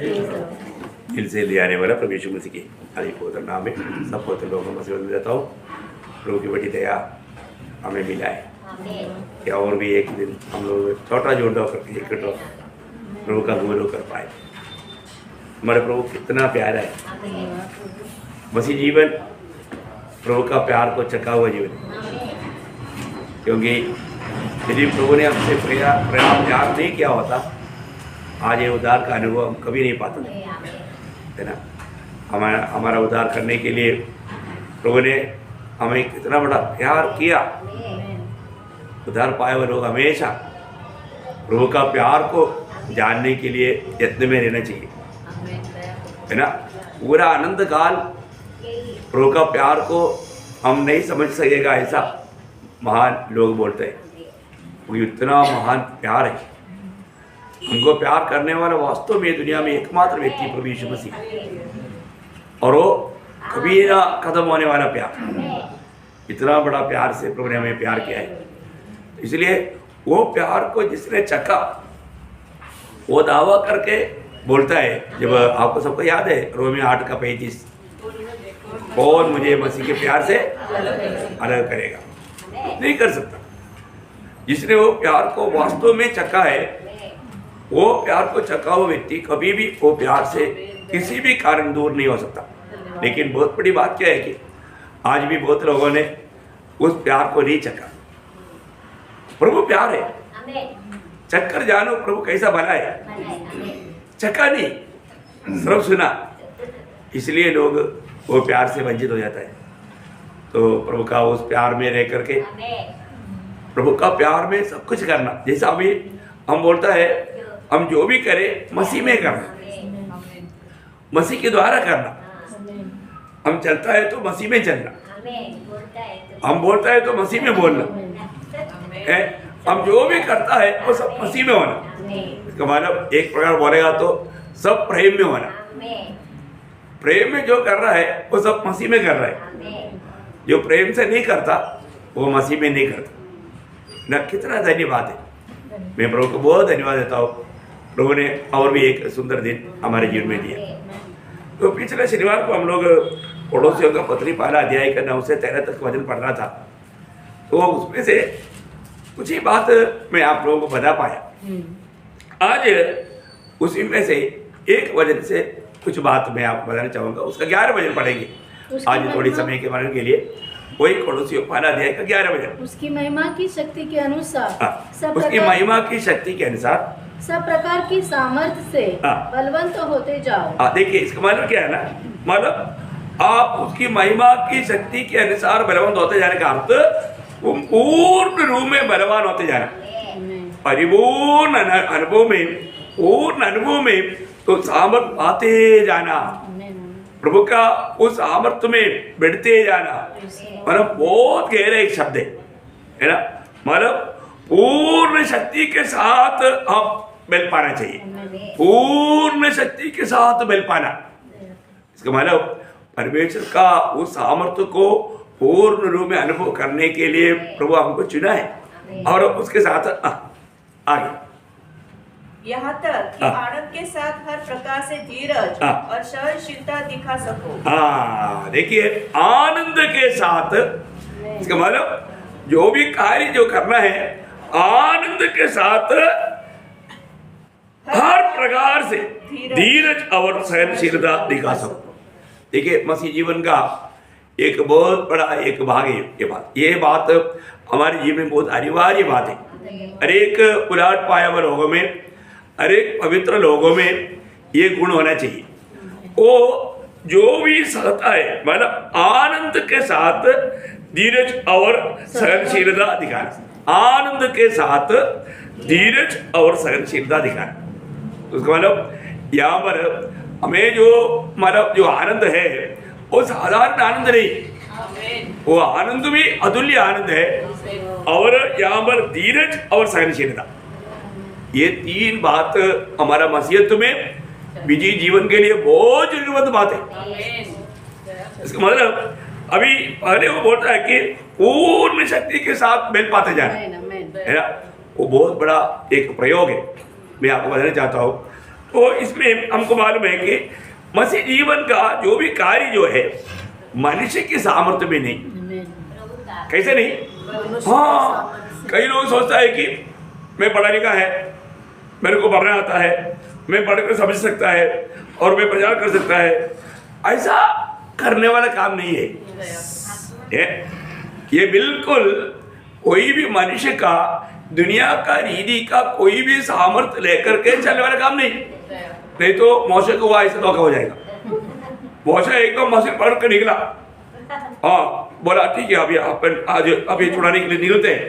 दिल से ले आने वाला प्रभु यीशु मसीह के आदि पवित्र नाम में सब पवित्र लोगों में से देता हूँ। प्रभु की बड़ी दया हमें मिला है कि और भी एक दिन हम लोग छोटा जोड़ा करके इकट्ठा प्रभु का गुरु कर पाए। हमारे प्रभु कितना प्यारा है। मसीह जीवन प्रभु का प्यार को चखा हुआ जीवन, क्योंकि यदि प्रभु ने हमसे पर्याप्त प्यार नहीं किया होता आज ये उद्धार का अनुभव हम कभी नहीं पाते, है ना। हमारा उद्धार करने के लिए प्रभु ने हमें कितना बड़ा प्यार किया। उद्धार पाए हुए लोग हमेशा प्रभु का प्यार को जानने के लिए यत्न में रहना चाहिए, है ना। पूरा आनंद काल प्रभु का प्यार को हम नहीं समझ सकेगा, ऐसा महान लोग बोलते हैं। वो इतना महान प्यार है। हमको प्यार करने वाला वास्तव में दुनिया में एकमात्र व्यक्ति प्रभु यीशु मसीह, और वो कभी ना खत्म होने वाला प्यार। इतना बड़ा प्यार से प्रभु ने हमें प्यार किया है, इसलिए वो प्यार को जिसने चखा वो दावा करके बोलता है। जब आपको सबको याद है रोमियो 8:35, कौन मुझे मसीह के प्यार से अलग करेगा? नहीं कर सकता। जिसने वो प्यार को वास्तव में चखा है, वो प्यार को चखा हुआ व्यक्ति कभी भी वो प्यार से किसी भी कारण दूर नहीं हो सकता। लेकिन बहुत बड़ी बात क्या है कि आज भी बहुत लोगों ने उस प्यार को नहीं चखा। प्रभु प्यार है, चक्कर जानो प्रभु कैसा भला है। चखा नहीं, सिर्फ सुना, इसलिए लोग वो प्यार से वंचित हो जाता है। तो प्रभु का उस प्यार में रह करके प्रभु का प्यार में सब कुछ करना, जैसा अभी हम बोलता है हम जो भी करें मसीह में करना, मसीह के द्वारा करना। हम चलता है तो मसीह में चलना, हम बोलता है तो मसीह में बोलना, हम जो भी करता है वो सब मसीह में होना। इसका मतलब एक प्रकार बोलेगा तो सब प्रेम में होना। प्रेम में जो कर रहा है वो सब मसीह में कर रहा है। जो प्रेम से नहीं करता वो मसीह में नहीं करता ना। कितना धन्यवाद है। मैं प्रभु को बहुत धन्यवाद देता हूँ। प्रभु ने और भी एक सुंदर दिन हमारे जीवन में दिया। तो पिछले शनिवार को हम लोग पड़ोसियों का पत्री पहला अध्याय का 9 से 13 तक वचन पढ़ना था। तो उसमें से कुछ ही बात मैं आप लोगों को बता पाया। आज उसी में से एक वचन से कुछ बात मैं आपको बताना चाहूँगा। उसका 11 वचन पढ़ेंगे आज थोड़ी समय के वर्णन के लिए। वही कोलोसियों पहला अध्याय का 11 वचन। उसकी महिमा की शक्ति के अनुसार उसकी महिमा की शक्ति के अनुसार सब प्रकार की सामर्थ्य से बलवंत होते जाओ। देखिए इसका मतलब क्या है ना, मतलब आप उसकी महिमा की शक्ति के अनुसार बलवंत होते जाने का अर्थ वो पूर्ण रूप में बलवान होते जाना, परिपूर्ण अनुभव में, पूर्ण अनुभव में तो सामर्थ्य पाते जाना, प्रभु का उस सामर्थ्य में बढ़ते जाना। मतलब बहुत गहरा एक शब्द है ना। मतलब पूर्ण शक्ति के साथ हम बल पाना चाहिए, पूर्ण शक्ति के साथ बल पाना। इसका मतलब परमेश्वर का उस सामर्थ्य को पूर्ण रूप में अनुभव करने के लिए प्रभु हमको चुना है। और उसके साथ आगे यहाँ तक कि आनंद के साथ हर प्रकार से धीरज और सहनशीलता दिखा सको। देखिए आनंद के साथ, इसका मतलब जो भी कार्य जो करना है आनंद के साथ हर प्रकार से धीरज और सहनशीलता दिखा सको। देखिए मसीह जीवन का एक बहुत बड़ा एक भाग है ये बात हमारे जीवन में बहुत अनिवार्य बात है। हर एक उलाट पाया हुआ लोगों में, हर एक पवित्र लोगों में ये गुण होना चाहिए। वो जो भी सहता है मतलब आनंद के साथ धीरज और सहनशीलता दिखाना, आनंद के साथ धीरज और सहनशीलता दिखाना। उसका मतलब यहाँ पर हमें जो मतलब जो आनंद है वो साधारण आनंद नहीं, वो आनंद भी अतुल्य आनंद है। और यहाँ पर धीरज और सहनशीलता, ये तीन बात हमारा मसीहत में विजयी जीवन के लिए बहुत जरूरत बात है। इसका मतलब अभी पहले वो बोलता है कि पूर्ण शक्ति के साथ मेल पाते जाना, है ना। वो बहुत बड़ा एक प्रयोग है। मैं आपको बताना चाहता हूँ तो इसमें हमको मालूम है कि मसीह जीवन का जो भी कार्य जो है मनुष्य की सामर्थ्य में नहीं। कैसे नहीं? हाँ, कई लोग सोचता है कि मैं पढ़ा लिखा है, मेरे को पढ़ना आता है, मैं पढ़कर समझ सकता है और मैं प्रचार कर सकता है। ऐसा करने वाला काम नहीं है। ये बिल्कुल कोई भी मनुष्य का दुनिया का रीति का कोई भी सामर्थ्य लेकर के चलने वाला काम नहीं तो मौसे को वह ऐसा धोखा हो जाएगा। मौसा एकदम मसीह पढ़ कर निकला, हाँ बोला ठीक है अभी अपन आज अभी छुड़ाने के लिए निकलते हैं।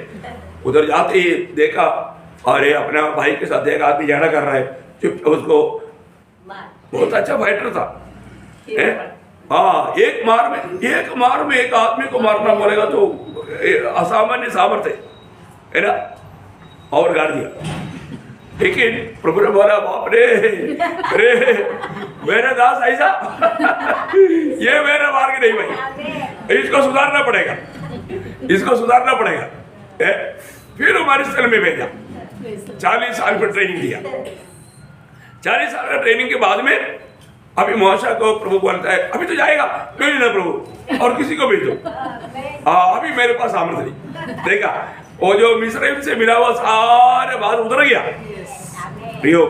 उधर जाते ही देखा, अरे अपने भाई के साथ एक आदमी झगड़ा कर रहा है, चुप उसको, बहुत अच्छा फाइटर था। हाँ, एक मार में एक आदमी को मारना बोलेगा तो असामान्य सामर्थ्य है ना, और गाड़ दिया। लेकिन प्रभु ने बोला बाप रे मेरे दास ऐसा ये मेरे मार्ग नहीं भाई, इसको सुधारना पड़ेगा, इसको सुधारना पड़ेगा। फिर हमारे स्थल में भेजा, 40 साल पर ट्रेनिंग दिया। 40 साल का ट्रेनिंग के बाद में अभी मौसा को प्रभु बोलता है अभी तो जाएगा, क्यों नहीं प्रभु, और किसी को भेजो। अभी मेरे पास सामर्थ्य नहीं। देखा वो जो मिस्र से मिला हुआ सारे बात उतर गया। प्रियो,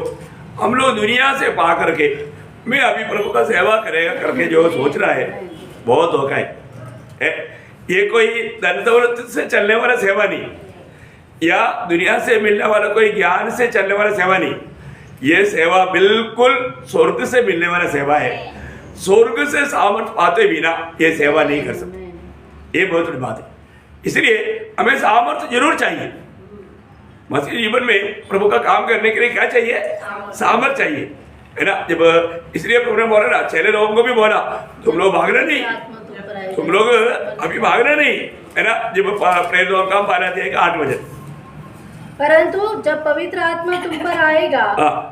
हम लोग दुनिया से पा करके मैं अभी प्रभु का सेवा करेगा करके जो सोच रहा है बहुत धोखा है। ये कोई धन दौलत से चलने वाला सेवा नहीं, या दुनिया से मिलने वाला कोई ज्ञान से चलने वाला सेवा नहीं। ये सेवा बिल्कुल स्वर्ग से मिलने वाला सेवा है। स्वर्ग से सामर्थ्य पाते बिना ये सेवा नहीं कर सकते। ये बहुत बड़ी बात है। इसलिए हमें सामर्थ्य जरूर चाहिए। मसीह जीवन में प्रभु का काम करने के लिए क्या चाहिए? सामर्थ्य चाहिए, है ना। जब इसलिए प्रभु ने बोला ना, चेले लोगों को भी बोला तुम लोग भागना नहीं, तुम लोग अभी भागना नहीं, है ना। जब प्रेरित लोगों का काम पाना दिया 8 बजे, परंतु जब पवित्र आत्मा तुम पर आएगा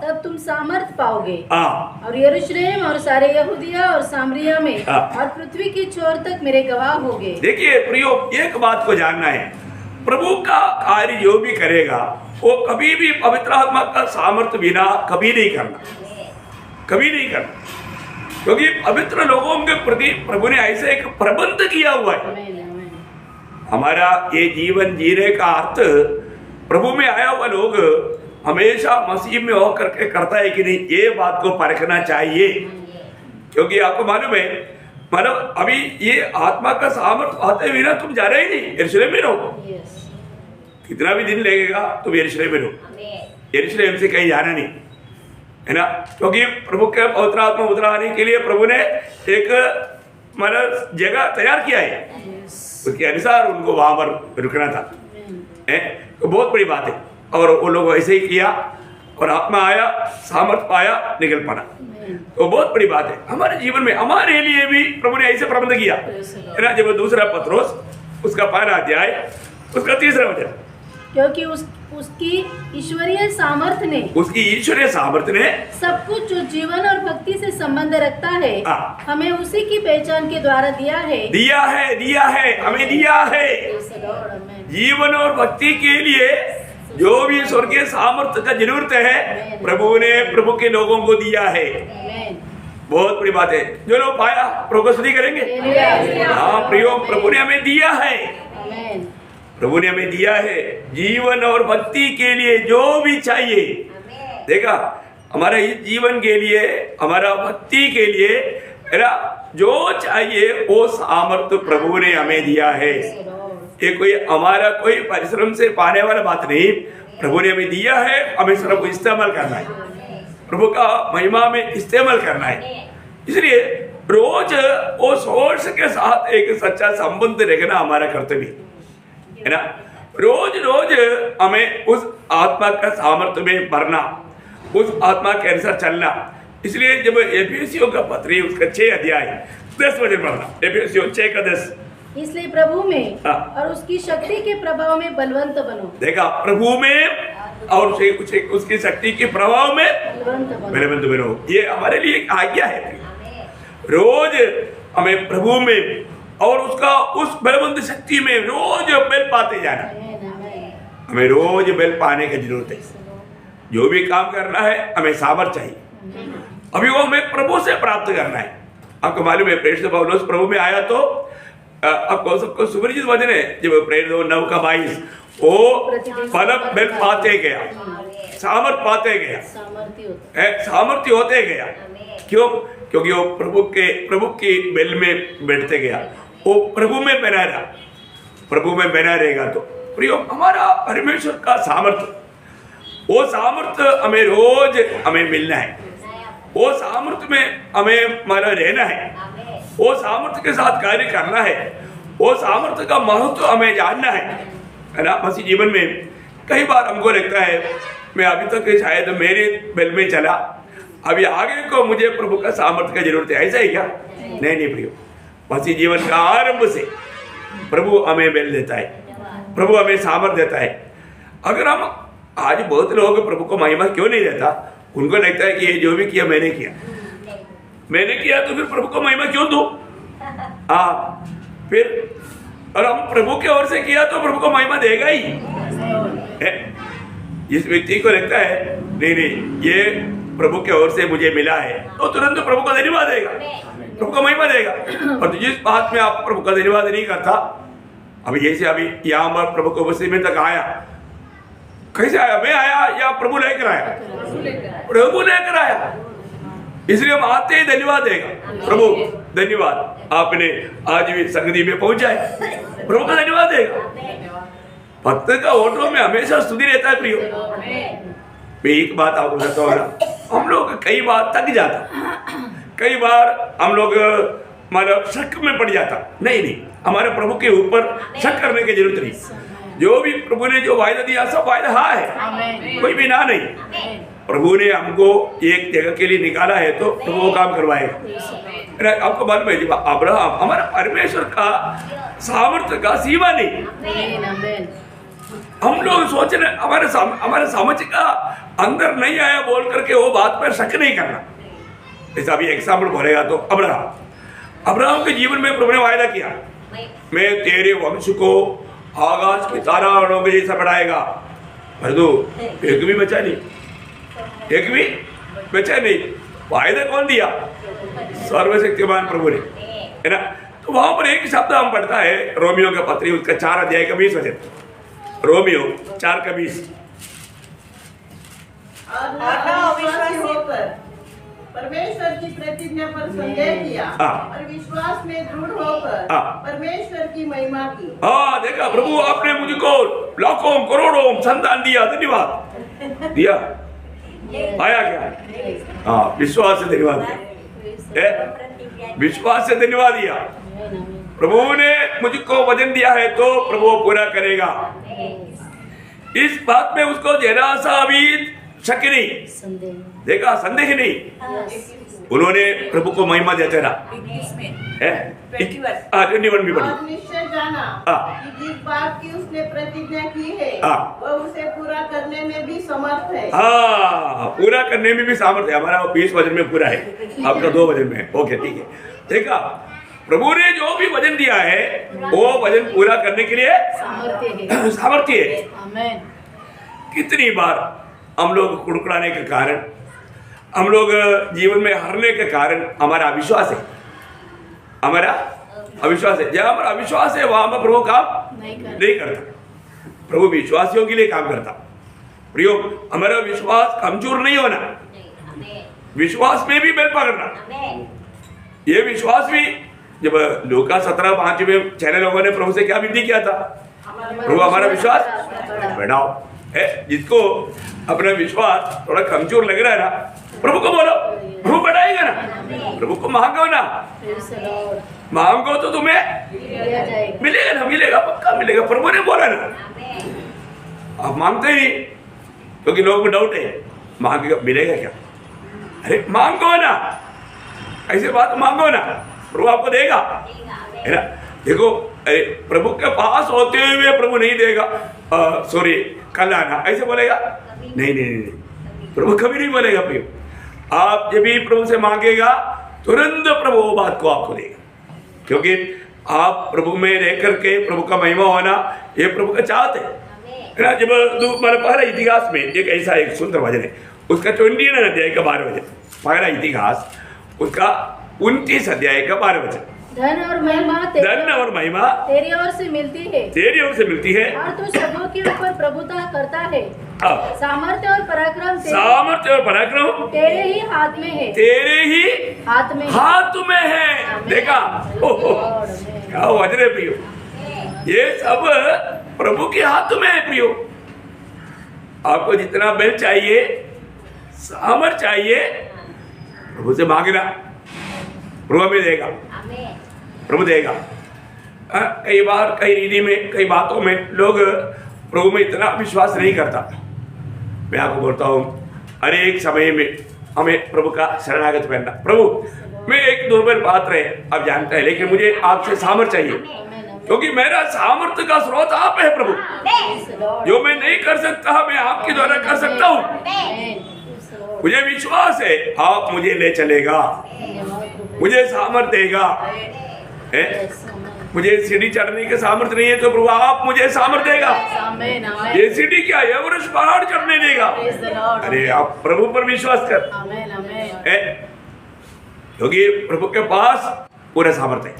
तब तुम सामर्थ पाओगे और यरूशलेम और सारे यहूदिया और सामरिया में और पृथ्वी की छोर तक मेरे गवाह होगे। देखिए प्रियो, एक बात को जानना है, प्रभु का कार्य जो भी करेगा वो कभी भी पवित्र आत्मा का सामर्थ्य बिना कभी नहीं करना, कभी नहीं करना, क्योंकि पवित्र लोगों के प्रति प्रभु ने ऐसे एक प्रबंध किया हुआ है। हमारा ये जीवन जीने का अर्थ प्रभु में आया हुआ लोग हमेशा मसीह में होकर के करता है कि नहीं, ये बात को परखना चाहिए। क्योंकि आपको मालूम है, मतलब अभी ये आत्मा का सामर्थ्य पाते बिना तुम जा रहे ही नहीं, यरूशलेम में रहो। कितना भी दिन लगेगा तुम यरूशलेम में रहो, यरूशलेम से कहीं जाना नहीं, है ना। क्योंकि प्रभु के पवित्र आत्मा उतर आने के लिए प्रभु ने एक मतलब जगह तैयार किया है, उसके अनुसार उनको वहां पर रुकना था। तो बहुत बड़ी बात है। और वो लोग ऐसे ही किया और आत्मा आया, सामर्थ पाया, निकल पड़ा। तो बहुत बड़ी बात है हमारे जीवन में, हमारे लिए भी प्रभु ने ऐसे प्रबंध किया, है ना। जब दूसरा पत्रोस उसका 5वां अध्याय उसका 3रा वचन, क्योंकि उसकी ईश्वरीय सामर्थ्य ने, उसकी ईश्वरीय सामर्थ्य ने सब कुछ जो जीवन और भक्ति से संबंध रखता है हमें उसी की पहचान के द्वारा दिया है, हमें दिया है। जीवन और भक्ति के लिए जो भी स्वर्गीय सामर्थ्य का जरूरत है प्रभु ने प्रभु के लोगों को दिया है। बहुत बड़ी बात है। जो लोग पाया प्रभु को स्तुति करेंगे। हाँ प्रियो, प्रभु ने हमें दिया है, प्रभु ने हमें दिया है जीवन और भक्ति के लिए जो भी चाहिए। देखा, हमारा इस जीवन के लिए, हमारा भक्ति के लिए, है ना, जो चाहिए वो सामर्थ्य प्रभु ने हमें दिया है। ये कोई हमारा कोई परिश्रम से पाने वाला बात नहीं, प्रभु ने हमें दिया है, हमें सिर्फ इस्तेमाल करना है, प्रभु का महिमा में इस्तेमाल करना है। इसलिए रोज वो सोर्स के साथ एक सच्चा संबंध रखना हमारा कर्तव्य है ना। रोज रोज हमें उस आत्मा का सामर्थ्य में भरना, उस आत्मा के अनुसार चलना। इसलिए जब एफेसियों का पत्र उसका 6 अध्याय 10 वचन पढ़ना, एफेसियों 6 का 10, इसलिए प्रभु में और उसकी शक्ति के प्रभाव में बलवंत बनो। देखा, प्रभु में और उसकी शक्ति के प्रभाव में बलवंत बनो। ये हमारे लिए एक आज्ञा है। रोज हमें प्रभु में और उसका उस बलवंत शक्ति में रोज बल पाते जाना। हमें रोज बल पाने की जरूरत है। जो भी काम करना है हमें सामर्थ्य चाहिए, अभी वो हमें प्रभु से प्राप्त करना है। आपको मालूम है प्रेरित पौलुस प्रभु में आया तो आपको सबको सुपरिचित वचन है, जब प्रेरित 9:22 वो फल बल पाते गया, सामर्थ पाते गया, सामर्थ्य होते गया। क्यों? क्योंकि वो प्रभु की बेल में बैठते गया, वो प्रभु में बना रहा, प्रभु में बना रहेगा। तो प्रियो हमारा परमेश्वर का सामर्थ्य, वो सामर्थ्य हमें रोज हमें मिलना है, वो सामर्थ्य में हमें हमारा रहना है, वो सामर्थ्य के साथ कार्य करना है, वो सामर्थ्य का महत्व हमें जानना है ना। मसीह जीवन में कई बार हमको लगता है मैं अभी तक शायद मेरे बेल में चला, अभी आगे को मुझे प्रभु का सामर्थ्य की जरूरत है, ऐसा है क्या? नहीं प्रियो, मसीह जीवन का आरंभ से प्रभु हमें बेल देता है, प्रभु हमें सामर्थ्य देता है। अगर हम आज बहुत लोग प्रभु को महिमा क्यों नहीं देता, उनको लगता है कि ये जो भी किया मैंने किया तो फिर प्रभु को महिमा क्यों दूं? फिर और हम प्रभु की ओर से किया तो प्रभु को महिमा देगा ही। इस व्यक्ति को लगता है नहीं ये प्रभु की ओर से मुझे मिला है, तो तुरंत प्रभु को धन्यवाद देगा, प्रभु को महिमा देगा। और जिस बात में आप प्रभु का धन्यवाद नहीं करता, अभी जैसे अभी यहाँ प्रभु को बस्ती में तक आया, कैसे आया? मैं आया या प्रभु लेकर आया? प्रभु लेकर आया, इसलिए हम आते ही धन्यवाद देगा, प्रभु धन्यवाद आपने आज भी संगति में पहुंचाए, प्रभु का धन्यवाद देगा। भक्त का ओठों में हमेशा स्तुति रहता है प्रियो। मैं एक बात आपको बताता हूँ ना, हम लोग कई बार थक जाता, कई बार हम लोग हमारा शक में पड़ जाता। नहीं, हमारे प्रभु के ऊपर शक करने की जरूरत नहीं। जो भी प्रभु ने जो वायदा दिया सब वायदा हाँ है, कोई भी ना नहीं। प्रभु ने हमको एक जगह के लिए निकाला है तो प्रभु वो काम करवाएगा। आपको मालूम है जब अब्राहम, हमारा परमेश्वर का सामर्थ्य का सीमा नहीं। हम लोग सोच रहे हमारे समझ का अंदर नहीं आया बोल करके वो बात पर शक नहीं करना। जैसा अभी एग्जाम्पल बोलेगा तो अब्राहम के जीवन में प्रभु ने वायदा किया, मैं तेरे वंश को आकाश की ताराओं के जैसा बढ़ाएगा। परंतु एक भी बचा नहीं। वायदा कौन दिया? सर्वशक्तिमान प्रभु ने, है ना। तो वहां पर एक शब्द हम पढ़ता है रोमियो का पत्री, उसका 4:20 वचन, रोमियो 4:20। परमेश्वर की प्रतिज्ञा पर संदेह किया और विश्वास में दृढ़ होकर परमेश्वर की महिमा की। देखा, प्रभु आपने मुझको लाखों करोड़ों संतान दिया, धन्यवाद दिया। आया क्या? विश्वास से धन्यवाद दिया, विश्वास से धन्यवाद दिया। प्रभु ने मुझको वचन दिया है तो प्रभु पूरा करेगा। इस बात में उसको जरा सा भी शक नहीं, देखा, संदेह नहीं। उन्होंने प्रभु को महिमा देते रहा। 21 भी पढ़ी। निश्चय जाना कि जिस बात की उसने प्रतिज्ञा की है वह उसे पूरा करने में भी समर्थ है। पूरा करने में भी सामर्थ्य है। हमारा 20 वचन में पूरा है, आपका 2 वचन में। ओके, ठीक है। देखा, प्रभु ने जो भी वचन दिया है वो वचन पूरा करने के लिए सामर्थ्य है। कितनी बार हम लोग कुड़कुड़ाने के कारण, हम लोग जीवन में हारने के कारण हमारा अविश्वास है, हमारा अविश्वास है। जहाँ हमारा अविश्वास है वहां पर प्रभु काम नहीं करता, प्रभु विश्वासियों के लिए काम करता। प्रियो, हमारा विश्वास कमजोर नहीं होना, विश्वास में भी बल पकड़ना। ये विश्वास भी, जब लूका 17:5 में 6 लोगों ने प्रभु से क्या विनती किया था? प्रभु हमारा विश्वास बढ़ाओ। जिसको अपना विश्वास थोड़ा कमजोर लग रहा है ना, प्रभु को बोलो, प्रभु बढ़ाएगा ना। प्रभु को मांगो ना, मांगो तो तुम्हें मिलेगा ना, मिलेगा, पक्का मिलेगा। प्रभु ने बोला ना। आप मांगते ही, क्योंकि लोगों को डाउट है, मांगेगा मिलेगा क्या? अरे मांगो ना, ऐसे बात मांगो ना, प्रभु आपको देगा, है ना। देखो, अरे प्रभु के पास होते हुए प्रभु नहीं देगा, सॉरी कल आना, ऐसे बोलेगा? नहीं, प्रभु कभी नहीं बोलेगा। प्रिय, आप जब भी प्रभु से मांगेगा तुरंत प्रभु वो बात को आपको देगा, क्योंकि आप प्रभु में रह करके प्रभु का महिमा होना ये प्रभु का चाहते है। जब हमारे पहले इतिहास में एक ऐसा एक सुंदर वचन है, उसका 29 अध्याय का 12 वचन, पहला इतिहास उसका 29 अध्याय का 12 वचन। धन और महिमा तेरी ओर से मिलती है, तेरी ओर से मिलती है, और तू सबों के ऊपर प्रभुता करता है। सामर्थ्य और पराक्रम तेरे ही हाथ में है, तेरे ही हाथ में है। देखा, क्या वजन है प्रियो, ये सब प्रभु के हाथ में है प्रियो। आपको जितना बल चाहिए, सामर्थ चाहिए, प्रभु से मांगना, प्रभु हमें देगा, प्रभु देगा। कई बार कई रीति में, कई बातों में लोग प्रभु में इतना विश्वास नहीं करता। मैं आपको बोलता हूँ, हर एक समय में हमें प्रभु का शरणागत बनना। प्रभु मैं एक दुर्बल पात्र है, आप जानते हैं, लेकिन मुझे आपसे सामर्थ चाहिए, क्योंकि मेरा सामर्थ्य का स्रोत आप है प्रभु। जो मैं नहीं कर सकता मैं आपके द्वारा कर सकता हूँ। मुझे विश्वास है आप मुझे ले चलेगा, मुझे सामर्थ देगा। मुझे सीढ़ी चढ़ने के सामर्थ्य नहीं है तो प्रभु आप मुझे सामर्थ देगा। ये सीढ़ी क्या, एवरेस्ट पहाड़ चढ़ने देगा। अरे आप प्रभु पर विश्वास कर, क्योंकि प्रभु के पास पूरा सामर्थ्य है।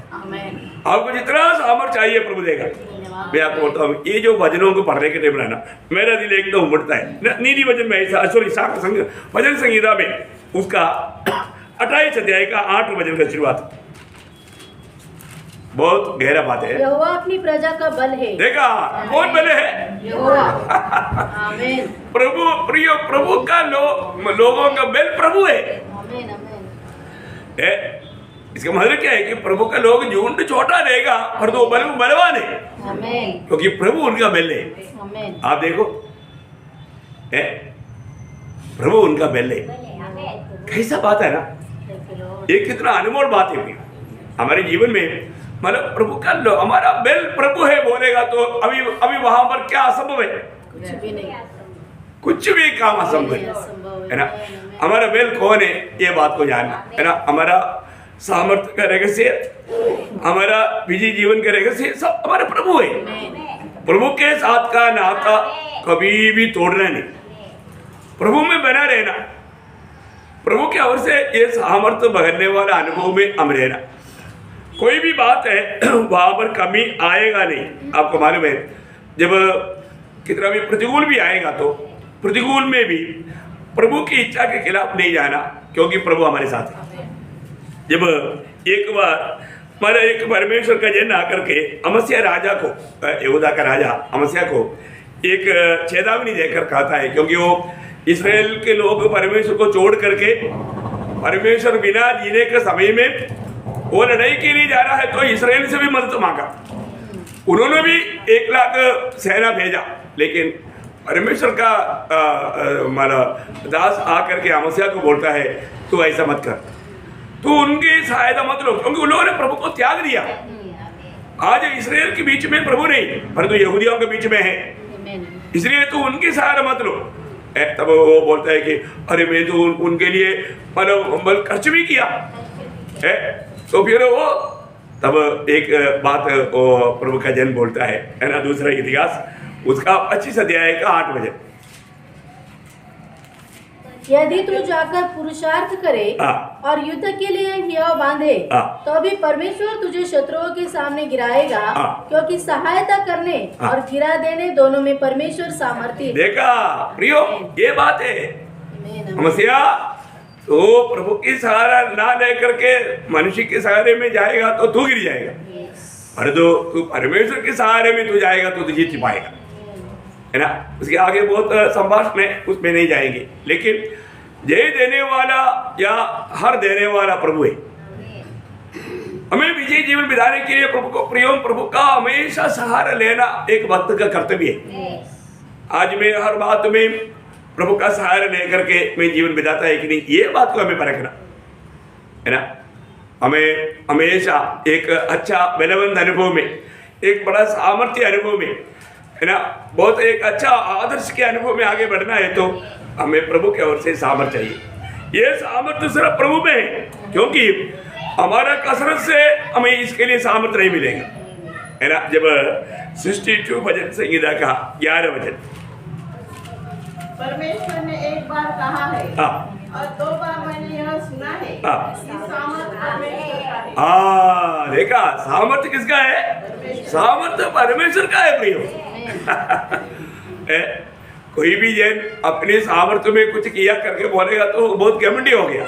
आपको जितना सामर्थ्य चाहिए प्रभु देगा। मैं आपको बोलता हूँ, ये जो भजनों को पढ़ने के टाइम रहना, मेरा दिल एकदम उमड़ता है। नीति वचन में ऐसा, सॉरी भजन संगीता में उसका 28 अध्याय का 8 वचन का शुरुआत, बहुत गहरा बात है। यहोवा अपनी प्रजा का बल है। देखा, कौन बल है? यहोवा। आमीन। प्रभु प्रियो, प्रभु का लोगों का बल प्रभु है। आमीन, आमीन। इसका मतलब क्या है कि प्रभु का लोग झुंड छोटा रहेगा पर तो बलवान है, क्योंकि प्रभु उनका बल है। आप देखो, प्रभु उनका बल है। कैसा बात है ना, ये कितना अनमोल बात है हमारे जीवन में। मतलब प्रभु का हमारा बेल प्रभु है बोलेगा तो अभी वहां पर क्या असंभव है? कुछ भी काम असंभव है ना। हमारा बेल कौन है, ये बात को जानना है ना। हमारा सामर्थ्य का रहस्य, हमारा विजय जीवन का रहस्य सब हमारे प्रभु है। प्रभु के साथ का नाता कभी भी तोड़ना नहीं, प्रभु में बना रहना, प्रभु की ओर से ये सामर्थ्य बहरने वाला अनुभव में हम रहना। कोई भी बात है वहां पर कमी आएगा नहीं। आपको मालूम है, जब कितना भी प्रतिकूल भी आएगा तो प्रतिकूल में भी प्रभु की इच्छा के खिलाफ नहीं जाना, क्योंकि प्रभु हमारे साथ है। जब एक बार हमारा एक परमेश्वर का जन आकर के अमस्या राजा को, यहूदा का राजा अमस्या को एक चेतावनी देकर कहता है, क्योंकि वो इस्राएल के लोग परमेश्वर को छोड़ करके परमेश्वर बिना जीने के समय में वो लड़ाई के लिए जा रहा है, तो इस्राएल से भी मदद मांगा। उन्होंने भी 1 लाख सेना भेजा, लेकिन परमेश्वर का दास आकर के अमस्या को बोलता है तू ऐसा मत कर, तू उनकी सहायता मत लो, क्योंकि उन लोगों ने प्रभु को त्याग दिया। आज इस्राएल के बीच में प्रभु नहीं, परंतु यहूदियों के बीच में है, इसलिए तू उनकी सहायता मत लो। तब वो बोलता है कि अरे मैं तो उनके लिए बल खर्च भी किया है। तो फिर वो तब एक बात वो प्रभु का जन बोलता है ना, दूसरा इतिहास उसका 25 अध्याय का 8 वचन। यदि तू जाकर पुरुषार्थ करे और युद्ध के लिए हियाव बांधे, तो भी परमेश्वर तुझे शत्रुओं के सामने गिराएगा, क्योंकि सहायता करने और गिरा देने दोनों में परमेश्वर सामर्थ्य। देखा प्रियो, ये बात है। समस्या तो प्रभु की सहारा ना लेकर के मनुष्य के सहारे में जाएगा तो तू गिर जाएगा, और तू परमेश्वर के सहारे में तू जाएगा तो तू जीत पाएगा, है ना। उसके आगे बहुत संभाषण है, उसमें नहीं जाएंगे, लेकिन जय देने वाला या हर देने वाला प्रभु है। हमें विजय जीवन बिताने के लिए प्रभु को प्रियो, प्रभु का हमेशा सहारा लेना एक भक्त का कर्तव्य है। आज मैं हर बात में प्रभु का सहारा लेकर के मैं जीवन बिताता है कि नहीं, ये बात को हमें परखना है ना। हमें हमेशा एक अच्छा बलवंत अनुभव में, एक बड़ा सामर्थ्य अनुभव में, है ना, बहुत एक अच्छा आदर्श के अनुभव में आगे बढ़ना है, तो हमें प्रभु की ओर से सामर्थ्य चाहिए। ये सामर्थ्य सिर्फ प्रभु में है, क्योंकि हमारा कसरत से हमें इसके लिए सामर्थ्य नहीं मिलेगा, है ना। जब 62 भजन संगीता का 11 वचन, परमेश्वर ने एक बार कहा है और 2 बार मैंने यह सुना है हाँ। कि सामर्थ परमेश्वर का है। हाँ, देखा, सामर्थ्य किसका है? सामर्थ्य परमेश्वर का है प्रियो। कोई भी जैन अपने सामर्थ्य में कुछ किया करके बोलेगा तो बहुत घमंडी हो गया।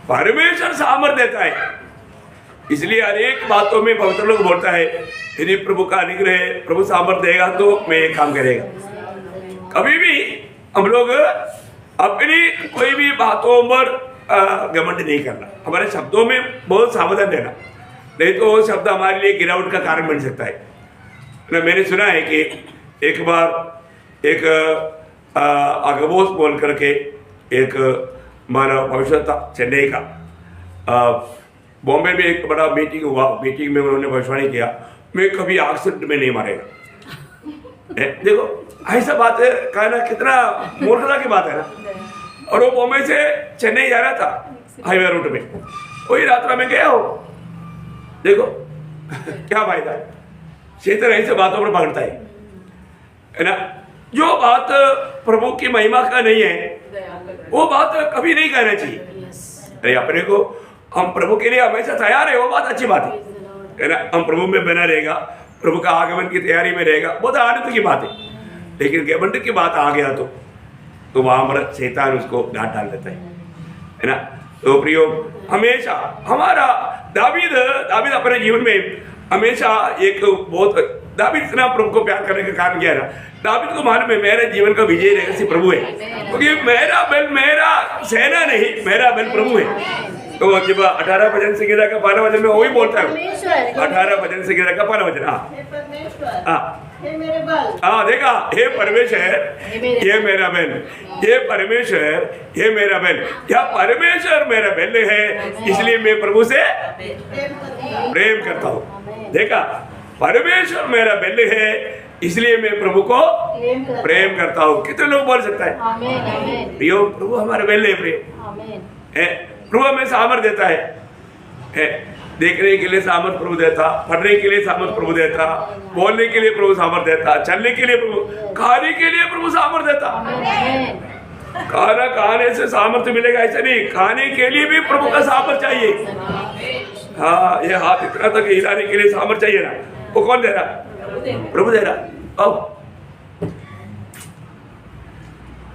परमेश्वर सामर्थ्य देता है, इसलिए अनेक बातों में पवित्र लोग बोलता है यदि प्रभु का अनुग्रह है, प्रभु सामर्थ्य देगा तो मैं ये काम करेगा। कभी भी हम लोग अपनी कोई भी बातों पर घमंड नहीं करना, हमारे शब्दों में बहुत सावधान रहना, नहीं तो वो शब्द हमारे लिए गिरावट का कारण बन सकता है ना। मैंने सुना है कि एक बार एक अगबोस बोल करके एक हमारा भविष्य था चेन्नई का, बॉम्बे में एक बड़ा मीटिंग हुआ, मीटिंग में उन्होंने भविष्यवाणी किया मैं कभी एक्सीडेंट में नहीं मारेगा। देखो ऐसा बात है, कहना कितना मूर्खता की बात है ना। और वो बॉम्बे से चेन्नई जा रहा था हाईवे रूट में, वही रात्रा में गया हो। देखो क्या फायदा है, शैतान ऐसे बातों पर पकड़ता है ना। जो बात प्रभु की महिमा का नहीं है वो बात कभी नहीं कहना चाहिए। अरे अपने को हम प्रभु के लिए हमेशा तैयार है, वो बात अच्छी बात है ना। हम प्रभु में बना रहेगा, प्रभु का आगमन की तैयारी में रहेगा, बहुत आनंद की बात है। लेकिन घमंड की बात आ गया तो वहां पर शैतान उसको डांट डाल देता है ना। तो प्रियो, हमेशा हमारा दावीद अपने जीवन में हमेशा एक बहुत, दावीद इतना प्रभु को प्यार करने का कारण क्या है ना, दावीद को मालूम है मेरे जीवन का विजय रहस्य प्रभु है, क्योंकि मेरा बल मेरा सेना नहीं, मेरा बल प्रभु है। तो जब 18 भजन संगीता का 12 वचन में वही बोलता है, 18 भजन संगीता का 12 वचन। हाँ, हे परमेश्वर, हाँ, हे मेरे बल। हाँ, देखा, हे परमेश्वर ये मेरा बल, ये परमेश्वर ये मेरा बल। क्या परमेश्वर मेरा बल है, इसलिए मैं प्रभु से प्रेम करता हूँ। देखा, परमेश्वर मेरा बल है इसलिए मैं प्रभु को प्रेम करता हूँ। कितने लोग बोल सकता है प्रियो, प्रभु हमारे बल है प्रिय। प्रभु हमें सामर्थ्य देता है, देखने के लिए सामर्थ्य प्रभु देता, पढ़ने के लिए सामर्थ्य प्रभु देता, बोलने के लिए प्रभु सामर्थ्य देता, चलने के लिए प्रभु, खाने के लिए प्रभु सामर्थ्य देता। खाना खाने से सामर्थ्य मिलेगा ऐसा नहीं, खाने के लिए भी प्रभु का सामर्थ्य चाहिए। हाँ, ये हाथ इतना तक हिलाने के लिए सामर्थ्य चाहिए ना, वो कौन दे रहा? प्रभु दे रहा। अब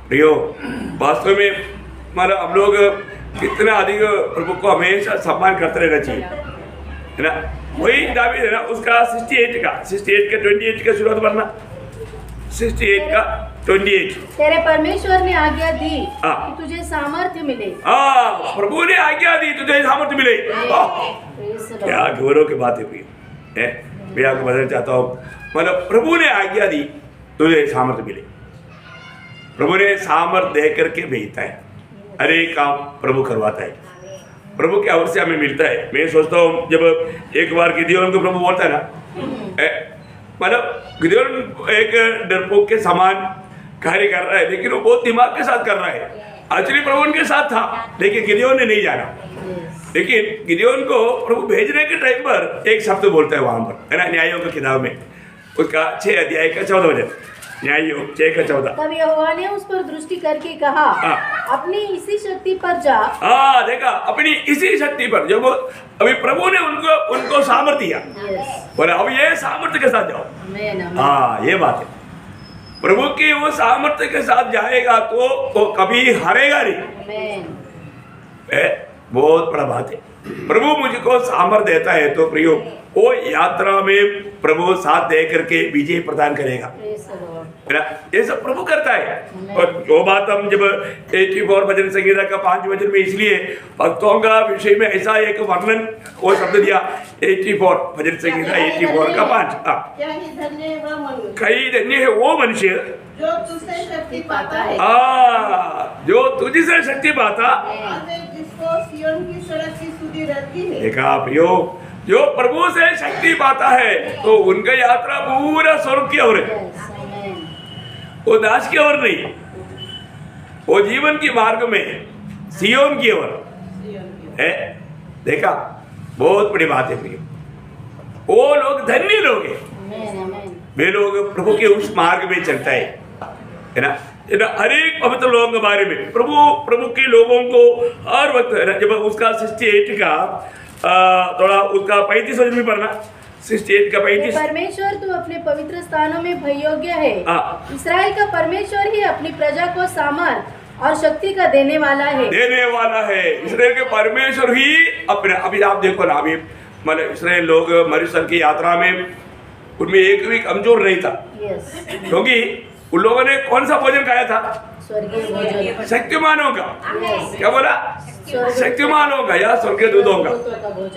प्रियो, वास्तव में हमारा हम लोग कितना अधिक प्रभु को हमेशा सम्मान करते रहना चाहिए, है ना। वही दावीद है ना, उसका 68 का 28 का शुरुआत करना, 68 का 28। तेरे परमेश्वर ने आज्ञा दी कि तुझे सामर्थ्य मिले। हाँ, प्रभु ने आज्ञा दी तुझे सामर्थ्य मिले। क्या गौरव की बात है। मैं आपको बताना चाहता हूँ, मतलब प्रभु ने आज्ञा दी तुझे सामर्थ्य मिले। प्रभु ने सामर्थ्य दे करके भेजता है, हर एक काम प्रभु करवाता है, प्रभु के अवश्य हमें मिलता है। मैं सोचता हूँ जब एक बार गिदयोन को प्रभु बोलता है ना, मतलब गिदयोन एक डरपोक के समान कार्य कर रहा है, लेकिन वो बहुत दिमाग के साथ कर रहा है। एक्चुअली प्रभु उनके साथ था, लेकिन गिदयोन ने नहीं जाना। लेकिन गिदयोन को प्रभु भेजने के टाइम पर एक शब्द बोलता है वहां पर, है ना, न्यायों की किताब में उसका 6 अध्याय का 14 वचन, न्यायों 6 का 14। तब यहोवा ने उस पर दृष्टि करके कहा, अपनी इसी शक्ति पर जा। हाँ, देखा, अपनी इसी शक्ति पर। जब अभी प्रभु ने उनको सामर्थ्य दिया, बोला अब ये सामर्थ्य के साथ जाओ। हाँ, ये बात है, प्रभु की वो सामर्थ्य के साथ जाएगा तो वो कभी हारेगा नहीं। बहुत बड़ा बात है। प्रभु मुझको सामर्थ्य देता है तो प्रियो, वो यात्रा में प्रभु साथ दे करके विजय प्रदान करेगा, है ना। ये सब प्रभु करता है। और वो बात हम जब 84 भजन संगीता का 5 वचन में इसलिए भक्तों का विषय में ऐसा एक वर्णन वो शब्द दिया, 84 भजन संगीता 84 का 5। क्या ही धन्य है वह मनुष्य, कई धन्य है वो मनुष्य जो तुझसे शक्ति पाता है, जो तुझसे शक्ति पाता, जिसको सिय्योन की सड़क की सुधि रहती है। देखा प्रियो, जो प्रभु से शक्ति पाता है तो उनका यात्रा पूरा स्वर्ग की ओर है, वो नाश की ओर नहीं, वो जीवन की मार्ग में सिय्योन की ओर है। देखा, बहुत बड़ी बात है प्रियो, वो लोग धन्य लोग हैं, वे लोग प्रभु के उस मार्ग में चलता है ना। हर एक पवित्र लोगों के बारे में प्रभु के लोगों को हर वक्त है ना, जब उसका 68 का थोड़ा उसका 35 वचन भी पढ़ना, 68 का 35। परमेश्वर तू अपने पवित्र स्थानों में भययोग्य है। इस्राएल का परमेश्वर ही अपनी प्रजा को सामर्थ और शक्ति का देने वाला है। इस्राएल के परमेश्वर ही अपने, अभी आप देखो ना, अभी मतलब इस्राएल लोग मरुस्थल की यात्रा में उनमें एक भी कमजोर नहीं था, क्योंकि उन लोगों ने कौन सा भोजन खाया था? स्वर्गीय भोजन, शक्तिमानों का। क्या बोला? शक्तिमानों का या स्वर्गीय दूतों का।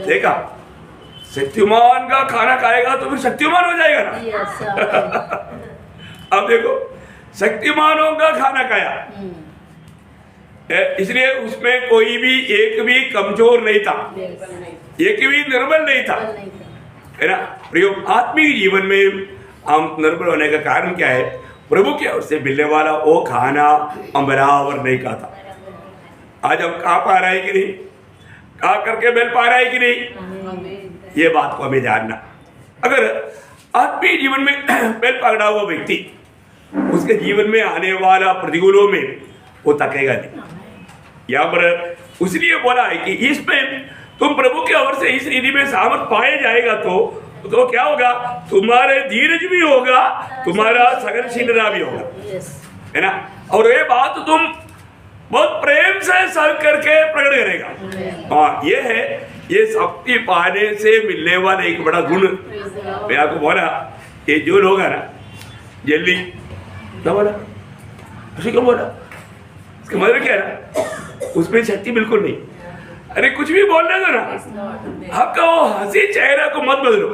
देखा, शक्तिमान का खाना खाएगा तो फिर शक्तिमान हो जाएगा ना। अब देखो, शक्तिमानों का खाना खाया, इसलिए उसमें कोई भी एक भी कमजोर नहीं था, एक भी निर्बल नहीं था, है ना। प्रयोग आत्मिक जीवन में हम निर्बल होने का कारण क्या है? प्रभु की ओर से मिलने वाला वो खाना हम बराबर नहीं खाता। आज हम खा पा रहे हैं कि नहीं? खा करके मिल पा रहा है कि नहीं? ये बात को हमें जानना। अगर आत्मिक जीवन में बेल पकड़ा हुआ व्यक्ति, उसके जीवन में आने वाला प्रतिकूलों में वो तकेगा नहीं। यहाँ पर उसलिए बोला है कि इसमें तुम प्रभु की ओर से इस रीति में सामर्थ पाए जाएगा तो क्या होगा? तुम्हारे धीरज भी होगा, तुम्हारा सहनशीलता भी होगा, है ना। और ये बात तुम बहुत प्रेम से सहन करके प्रकट करेगा। हाँ, ये है, ये शक्ति पाने से मिलने वाला एक बड़ा गुण। मैं आपको बोला, ये जो लोग है ना जल्दी क्या बोला, उसी को बोला, इसका मतलब क्या है ना, उसमें शक्ति बिल्कुल नहीं। अरे कुछ भी बोलने दो ना, आपका वो हंसी चेहरा को मत बदलो।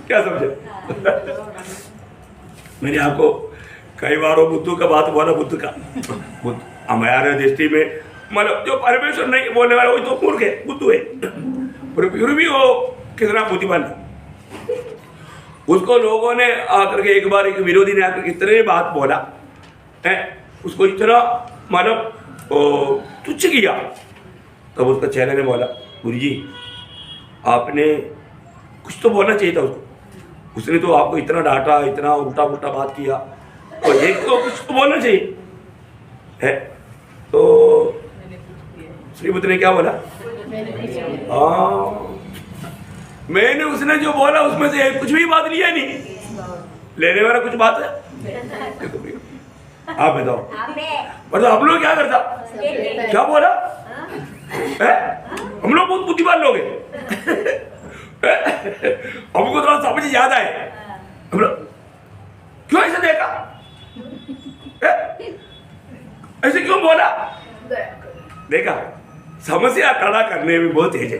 क्या समझे? मैंने आपको कई बार वो बुद्धू का बात बोला, बुद्ध का, हमारे दृष्टि में मतलब जो परमेश्वर नहीं बोलने वाला वही तो मूर्ख है, बुद्धू है। फिर भी वो कितना बुद्धिमान है। उसको लोगों ने आकर के एक बार एक विरोधी ने आकर इतने बात बोला है, उसको इतना मतलब तुच्छ किया। तब उसका चेहरे ने बोला, गुरु जी आपने कुछ तो बोलना चाहिए था उसको, उसने तो आपको इतना डांटा, इतना उल्टा पुल्टा बात किया, और एक तो कुछ तो बोलना चाहिए है। तो श्रीमती ने क्या बोला? मैंने उसने जो बोला उसमें से कुछ भी बात लिया नहीं, लेने वाला कुछ बात है। आप बताओ, मतलब हम लोग क्या करता? क्या बोला? हम लोग बहुत बुद्धिमान लोग हैं। हमको थोड़ा समझ ज्यादा है। हम लोग क्यों ऐसे देखा? ऐसे क्यों बोला? देखा, समस्या खड़ा करने में बहुत तेज है।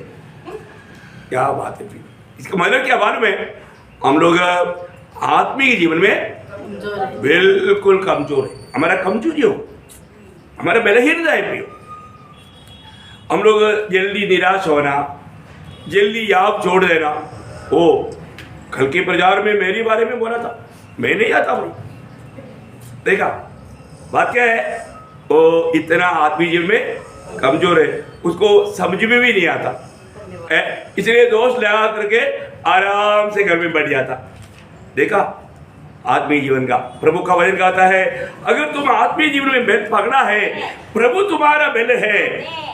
क्या बात है? इसका मतलब क्या मालूम है? हम लोग आत्मिक जीवन में बिल्कुल कमजोर है। हमारा कमजोरी हो, हमारा बलहीनता है प्रियो। हम लोग जल्दी निराश होना, जल्दी याद छोड़ देना। ओ कल के प्रचार में मेरे बारे में बोला था, मैं नहीं आता भाई। देखा बात क्या है? वो इतना आत्मिक जीवन में कमजोर है, उसको समझ में भी नहीं आता, इसलिए दोष लगा करके आराम से घर में बैठ जाता। देखा, आत्मीय जीवन का प्रभु का वचन कहता है, अगर तुम आत्मीय जीवन में बेल पकड़ा है, प्रभु तुम्हारा बेल है,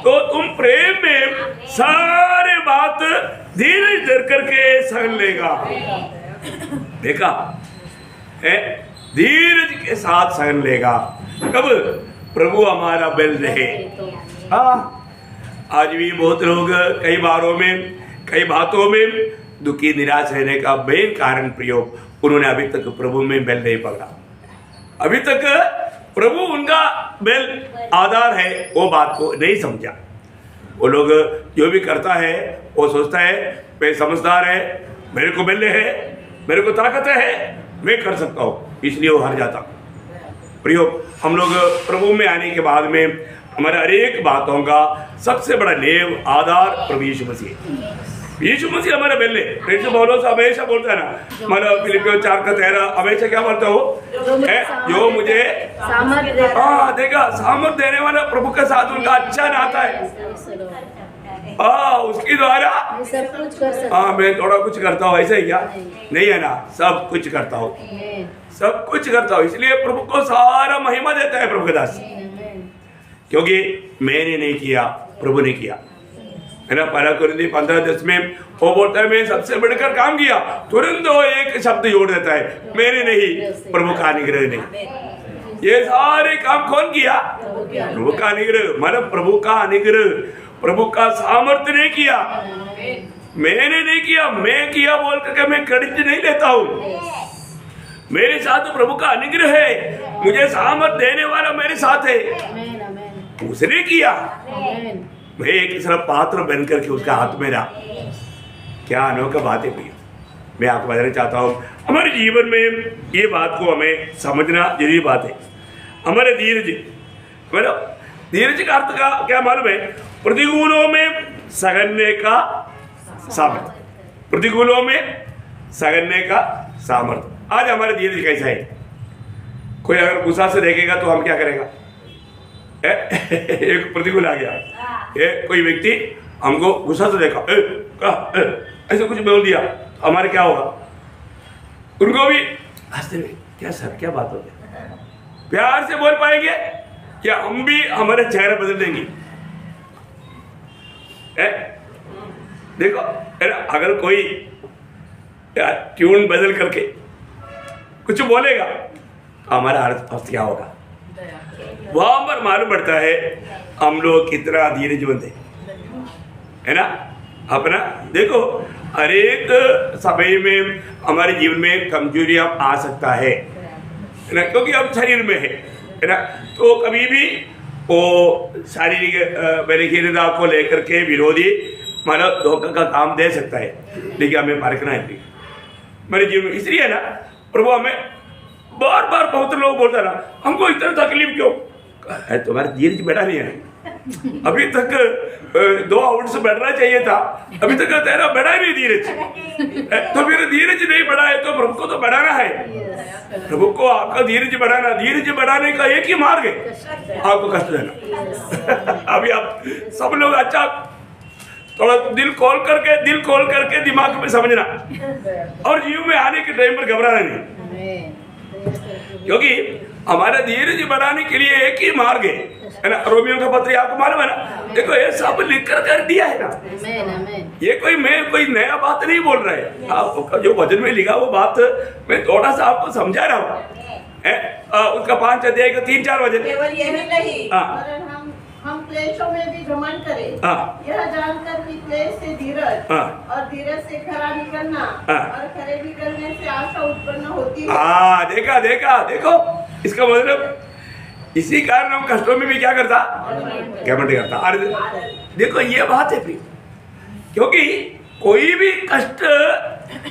तो तुम प्रेम में सारे बात धीरे धीरे करके सहन लेगा। देखा है, धीरज के साथ सहन लेगा। कब? प्रभु हमारा बेल रहे। हाँ, आज भी बहुत लोग कई बारों में, कई बातों में दुखी निराश रहने का मेन कारण प्रयोग, उन्होंने अभी तक प्रभु में बेल नहीं पकड़ा। अभी तक प्रभु उनका बेल आधार है, वो बात को नहीं समझा। वो लोग जो भी करता है वो सोचता है मैं समझदार है, मेरे को बेल है, मेरे को ताकत है, मैं कर सकता हूँ, इसलिए वो हार जाता। प्रयोग हम लोग प्रभु में आने के बाद में हमारे हर एक बातों का सबसे बड़ा नेव आधार प्रभु यीशु मसीह। यीशु मसीह हमारे बेले। प्रेरित पौलुस हमेशा बोलता है ना, मतलब फिलिपियों 4:13 हमेशा क्या बोलता हो? जो मुझे हाँ देखा, सामर्थ देने वाला प्रभु के साथ उनका अच्छा नाता है। उसके द्वारा सब कुछ कर सकता। हाँ, मैं थोड़ा कुछ करता हूँ, ऐसे ही क्या नहीं है ना, सब कुछ करता हूँ। सब कुछ करता हूँ। इसलिए प्रभु को सारा महिमा देता है प्रभु का दास, क्योंकि मैंने नहीं किया, प्रभु ने किया, है ना। 1 कोरिन्थियों 15:10 में वो बोलता है मैं सबसे बढ़कर काम किया, तुरंत वो एक शब्द जोड़ देता है, मैंने नहीं, प्रभु का अनुग्रह नहीं। ये सारे काम कौन किया? प्रभु का अनुग्रह, मतलब प्रभु का अनुग्रह, प्रभु का सामर्थ्य ने किया, मैंने नहीं किया। मैं किया बोल करके मैं क्रेडिट नहीं लेता हूँ। मेरे साथ तो प्रभु का अनुग्रह है, मुझे सामर्थ्य देने वाला मेरे साथ है, उसने किया। मैं एक सिर्फ पात्र बन करके उसका हाथ में रहा। क्या अनोखा बात है भैया। मैं आपको बताना चाहता हूँ, हमारे जीवन में ये बात को हमें समझना जरूरी बात है। हमारे धीरज, मतलब धीरज का अर्थ का क्या मालूम है? प्रतिकूलों में सहने का सामर्थ्य, प्रतिकूलों में सहने का सामर्थ्य। आज हमारे धीरज कैसा है? कोई अगर गुस्सा से देखेगा तो हम क्या करेगा? एक प्रतिकूल आ गया, कोई व्यक्ति हमको गुस्सा से देखा, ऐसे कुछ बोल दिया, हमारे क्या होगा? उनको भी हंसते में, क्या सर क्या बात हो गई, प्यार से बोल पाएंगे क्या? हम भी हमारे चेहरे बदल देंगे। देखो अगर कोई ट्यून बदल करके कुछ बोलेगा तो हमारा अर्थ क्या होगा? वहां पर मालूम पड़ता है हम लोग कितना धीरजवंत है ना। अपना देखो, हर एक समय में हमारे जीवन में कमजोरियां आ सकता है ना, क्योंकि हम शरीर में है ना। तो कभी भी वो शारीरिक बलहीनता को लेकर के विरोधी मतलब धोखा का काम दे सकता है, लेकिन हमें परखना है मेरे जीवन में। इसलिए ना प्रभु हमें बार बार बहुत लोग बोलता ना, हमको इतना तकलीफ क्यों है? तुम्हारा धीरज बैठा नहीं है, अभी तक 2 आउट से बढ़ना चाहिए था, अभी तक तेरा बढ़ा ही नहीं धीरज। तो फिर धीरज नहीं बढ़ा है तो प्रभु को तो बढ़ाना है। प्रभु को आपका धीरज बढ़ाना, धीरज बढ़ाने का एक ही मार्ग है, आपको कष्ट देना। अभी आप सब लोग अच्छा थोड़ा दिल खोल करके दिमाग में समझना, और जीव में आने के टाइम पर घबराना नहीं, क्योंकि हमारा धीरज बढ़ाने के लिए एक ही मार्ग है ना। रोमियो का पत्र आपको मालूम है ना। देखो ये सब लिख कर दिया है ना, ये कोई नया बात नहीं बोल रहा है। आपका जो वचन में लिखा वो बात मैं थोड़ा सा आपको समझा रहा हूँ। उसका 5 अध्याय का 3-4 वचन। केवल यही नहीं, हम क्लेशों में भी घमंड करें, यह जानकर कि क्लेश से धीरज, और धीरज से खरा निकलना, और खरे निकलने से आशा उत्पन्न होती है। देखो इसका मतलब इसी कारण हम कष्टों में भी क्या करता? घमंड करता। अरे देखो ये बात है प्रिय, क्योंकि कोई भी कष्ट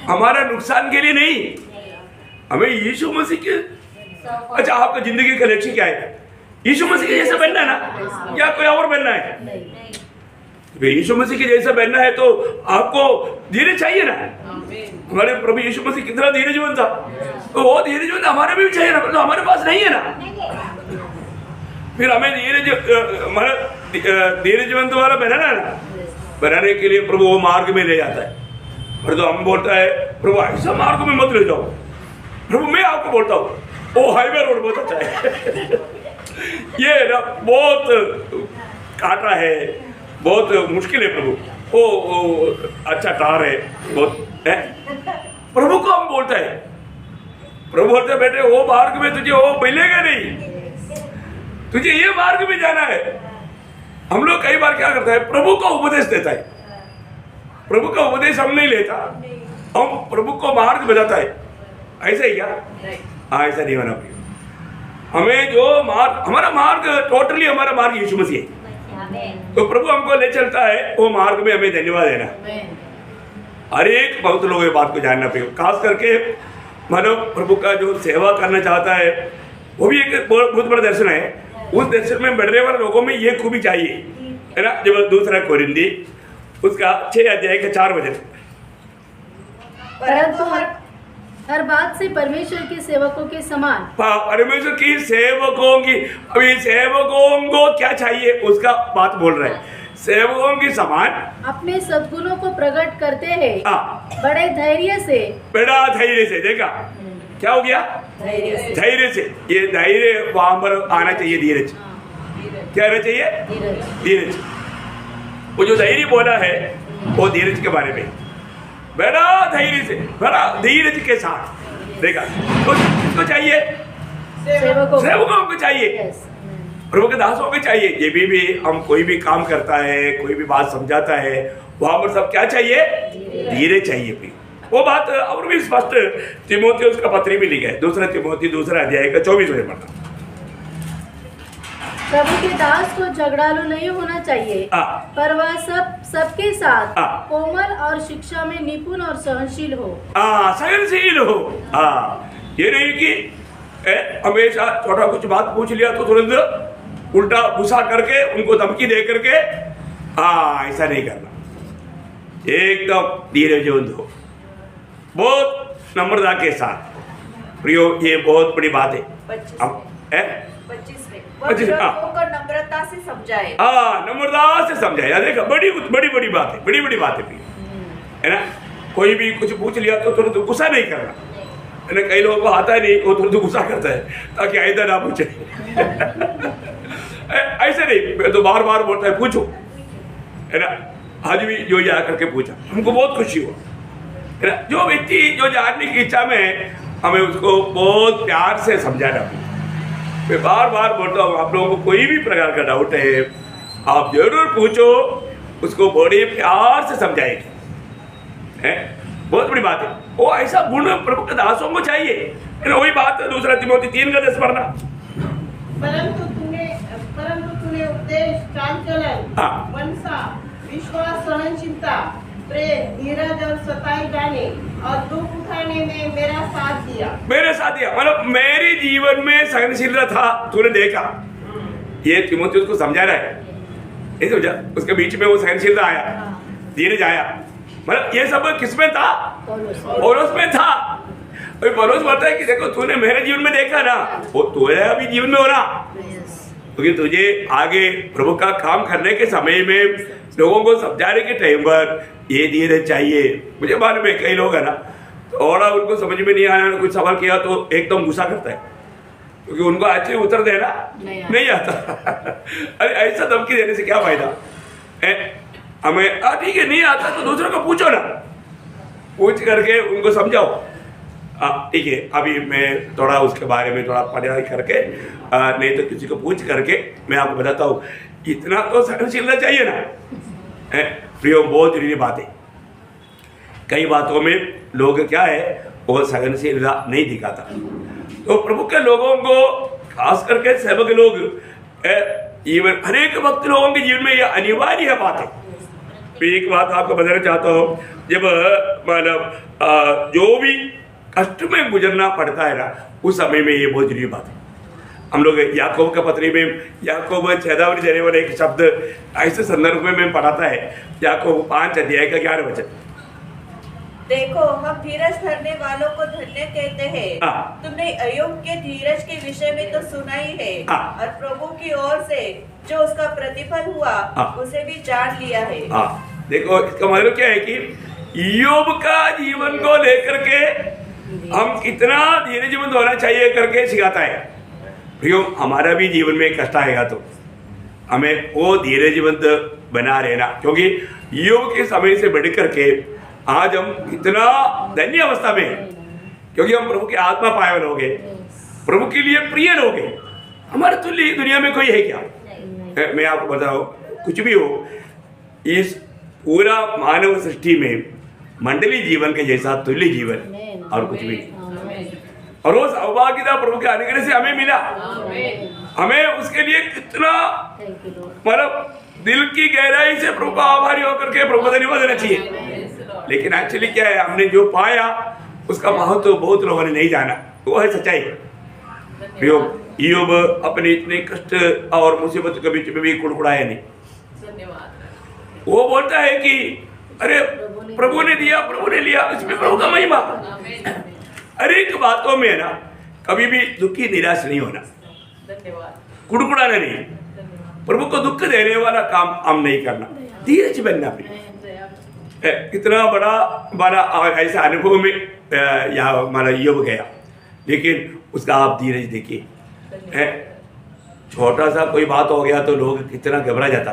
हमारा नुकसान के लिए नहीं, हमें यीशु मसीह के, अच्छा आपका जिंदगी का लक्ष्य क्या है? यीशु मसीह के जैसा बनना है ना, या कोई और बनना है? यीशु मसीह के जैसा बनना है तो आपको धीरज चाहिए ना। हमारे प्रभु यीशु मसीह कितना धीरजवंत था, तो वो धीरजवंत हमारे भी चाहिए ना, तो हमारे पास नहीं है ना। फिर हमें धीरजवंत वाला बनाना है ना, बनाने के लिए प्रभु वो मार्ग में ले जाता है। और तो हम बोलता है प्रभु ऐसा मार्ग में मत ले जाओ। प्रभु मैं आपको बोलता हूँ वो हाईवे रोड बहुत अच्छा है। ये ना बहुत काटा है, बहुत मुश्किल है प्रभु, वो अच्छा टार है बहुत है। प्रभु को हम बोलता है, प्रभु बोलते बेटे वो मार्ग में तुझे वो मिलेगा नहीं, तुझे ये मार्ग में जाना है। हम लोग कई बार क्या करता है, प्रभु को उपदेश देता है, प्रभु का उपदेश हम नहीं लेता, हम प्रभु को मार्ग बताता है। ऐसा ही क्या? हाँ, ऐसा नहीं होना चाहिए। हमें जो मार्ग, हमारा मार्ग टोटली हमारा मार्ग यीशु मसीह है, तो प्रभु हमको ले चलता है वो मार्ग में, हमें धन्यवाद देना। हर एक बहुत लोगों ये बात को जानना पड़ेगा, खास करके मानो प्रभु का जो सेवा करना चाहता है वो भी एक बहुत बड़ा दर्शन है। उस दर्शन में बढ़ने वाले लोगों में ये खूबी चाहिए, है ना। जब 2 कोरिन्थी उसका 6 अध्याय का 4 वचन, परंतु हर बात से परमेश्वर के सेवकों के समान, परमेश्वर की सेवकों की, अभी सेवकों को क्या चाहिए उसका बात बोल रहा है। सेवकों की समान अपने सद्गुणों को प्रकट करते हैं, बड़े धैर्य से देखा क्या हो गया? धैर्य से। धैर्य से। ये धैर्य वहां पर आना चाहिए, धीरज। क्या आना चाहिए? धीरज। वो जो धैर्य बोला है वो धीरज के बारे में, बड़ा धैर्य से, बड़ा धीरज के साथ। देखा तो किसको चाहिए? सेवकों को चाहिए, प्रभु के दासों को चाहिए। ये भी हम कोई भी काम करता है, कोई भी बात समझाता है, वहां पर सब क्या चाहिए? धीरज चाहिए भी। वो बात और भी स्पष्ट तीमुथियुस का पत्री भी लिखा है, 2 तीमुथी 2 अध्याय का 24 में पढ़ना। प्रभु के दास को झगड़ालू नहीं होना चाहिए, पर वह सबके साथ कोमल और शिक्षा में निपुण और सहनशील हो। सहनशील हो। ये नहीं कि हमेशा छोटा कुछ बात पूछ लिया तो तुरंत उल्टा गुस्सा करके उनको धमकी दे करके, ऐसा नहीं करना। एकदम धीरजवंत हो, बहुत नम्रता के साथ। प्रियो, ये बहुत बड़ी बात है। 25 में नम्रता से समझाए। नम्रता से समझाए। देखा, बड़ी बड़ी बात है, बड़ी बात है ना। कोई भी कुछ पूछ लिया तो तुरंत गुस्सा नहीं करना है ना। कई लोगों को आता है नहीं, वो तुरंत गुस्सा करता है ताकि आइंदा ना पूछे। ऐसे नहीं, मैं तो बार बार बोलता है पूछो, है ना। आज भी जो जा करके पूछा, हमको बहुत खुशी हुआ, है ना। जो व्यक्ति जो जानने की इच्छा में, हमें उसको बहुत प्यार से समझाना। मैं बार बार बोलता हूँ, आप लोगों को कोई भी प्रकार का डाउट है, आप जरूर पूछो, उसको बड़े प्यार से समझाएंगे। बहुत बड़ी बात है। वो ऐसा गुण प्रभु के दासों को चाहिए, है ना। वही बात 2 तीमुथी 3:10 पढ़ना। परंतु तूने उपदेश, चालचलन, मनसा, विश्वास, सहनशीलता, प्रेम, धीरज और सताई जाने और दुख उठाने में मेरा साथ दिया। मतलब मेरे जीवन में सहनशीलता था, तूने देखा। ये तीमुथियुस को समझा रहा है, ये समझा। उसके बीच में वो सहनशीलता आया, धीरज आया। मतलब ये सब किसमें था? पौलुस में था। पौलुस बोलता है कि देखो, तूने मेरे जीवन में देखा ना, वो तुम्हारे अभी जीवन में हो रहा, क्योंकि तुझे आगे प्रभु का काम करने के समय में लोगों को समझाने के टाइम पर ये धीरज चाहिए। मुझे मालूम है कई लोग है ना, थोड़ा उनको समझ में नहीं आया, कुछ सवाल किया तो एकदम गुस्सा करता है, क्योंकि उनको अच्छे उत्तर देना नहीं आता। अरे ऐसा धमकी देने से क्या फायदा? हमें ठीक है, नहीं आता तो दूसरों को पूछो ना, पूछ करके उनको समझाओ। ठीक है, अभी मैं थोड़ा उसके बारे में थोड़ा पढ़ाई करके, नहीं तो किसी को पूछ करके मैं आपको बताता हूँ। इतना तो सहनशीलता चाहिए ना। प्रियो, बहुत जरूरी बात है। कई बातों में लोग क्या है, वो सहनशीलता नहीं दिखाता। तो प्रभु के लोगों को, खास करके सेवक लोग, इवन अनेक भक्त लोगों के जीवन में यह अनिवार्य है बात है। एक बात आपको बताना चाहता हूँ, जब मतलब जो भी कष्ट में गुजरना पड़ता है ना, उस समय में ये बहुत जरूरी बात है। हम लोग याकूब का पत्री में, याकूब चेतावनी देने वाला एक शब्द ऐसे संदर्भ में पढ़ाता है, याकूब 5 अध्याय का 11 वचन। देखो, हम धीरज धरने वालों को धन्य कहते हैं। तुमने अय्यूब के धीरज के विषय में तो सुना ही है, और प्रभु की ओर से जो उसका प्रतिफल हुआ उसे भी जान लिया है। देखो, इसका मतलब क्या है कि अय्यूब का जीवन को लेकर के हम कितना धीरजवंत होना चाहिए करके सिखाता है। प्रियो, हमारा भी जीवन में कष्ट आएगा तो हमें वो धीरजवंत बना रहना, क्योंकि अय्यूब के समय से बढ़ करके आज हम इतना धन्य अवस्था में, क्योंकि हम प्रभु के आत्मा पावन हो गए, प्रभु के लिए प्रिय हो गए। हमारे तुल्य दुनिया में कोई है क्या? मैं आपको बताऊं, कुछ भी हो, इस पूरा मानव सृष्टि में मंडली जीवन के जैसा तुल्य जीवन और कुछ भी नहीं। और वो सौभाग्यता प्रभु के अनुग्रह से हमें मिला। हमें उसके लिए कितना मतलब दिल की गहराई से प्रभु का आभारी होकर के प्रभु का धन्यवाद देना चाहिए। लेकिन एक्चुअली क्या है, हमने जो पाया उसका महत्व तो बहुत लोगों ने नहीं जाना। वो है सच्चाई। अय्यूब अपने इतने कष्ट और मुसीबत के बीच में भी कुड़कुड़ाया नहीं। वो बोलता है कि अरे प्रभु ने दिया, प्रभु ने लिया, इसमें प्रभु का महिमा। अरे एक बातों में है ना, कभी भी दुखी निराश नहीं होना, कुड़कुड़ाना नहीं, प्रभु को दुख देने वाला काम हम नहीं करना, धीरज बनना भी। कितना बड़ा हमारा ऐसा अनुभव में या हमारा अय्यूब गया। लेकिन उसका आप धीरज देखिए, है छोटा सा कोई बात हो गया तो लोग कितना घबरा जाता,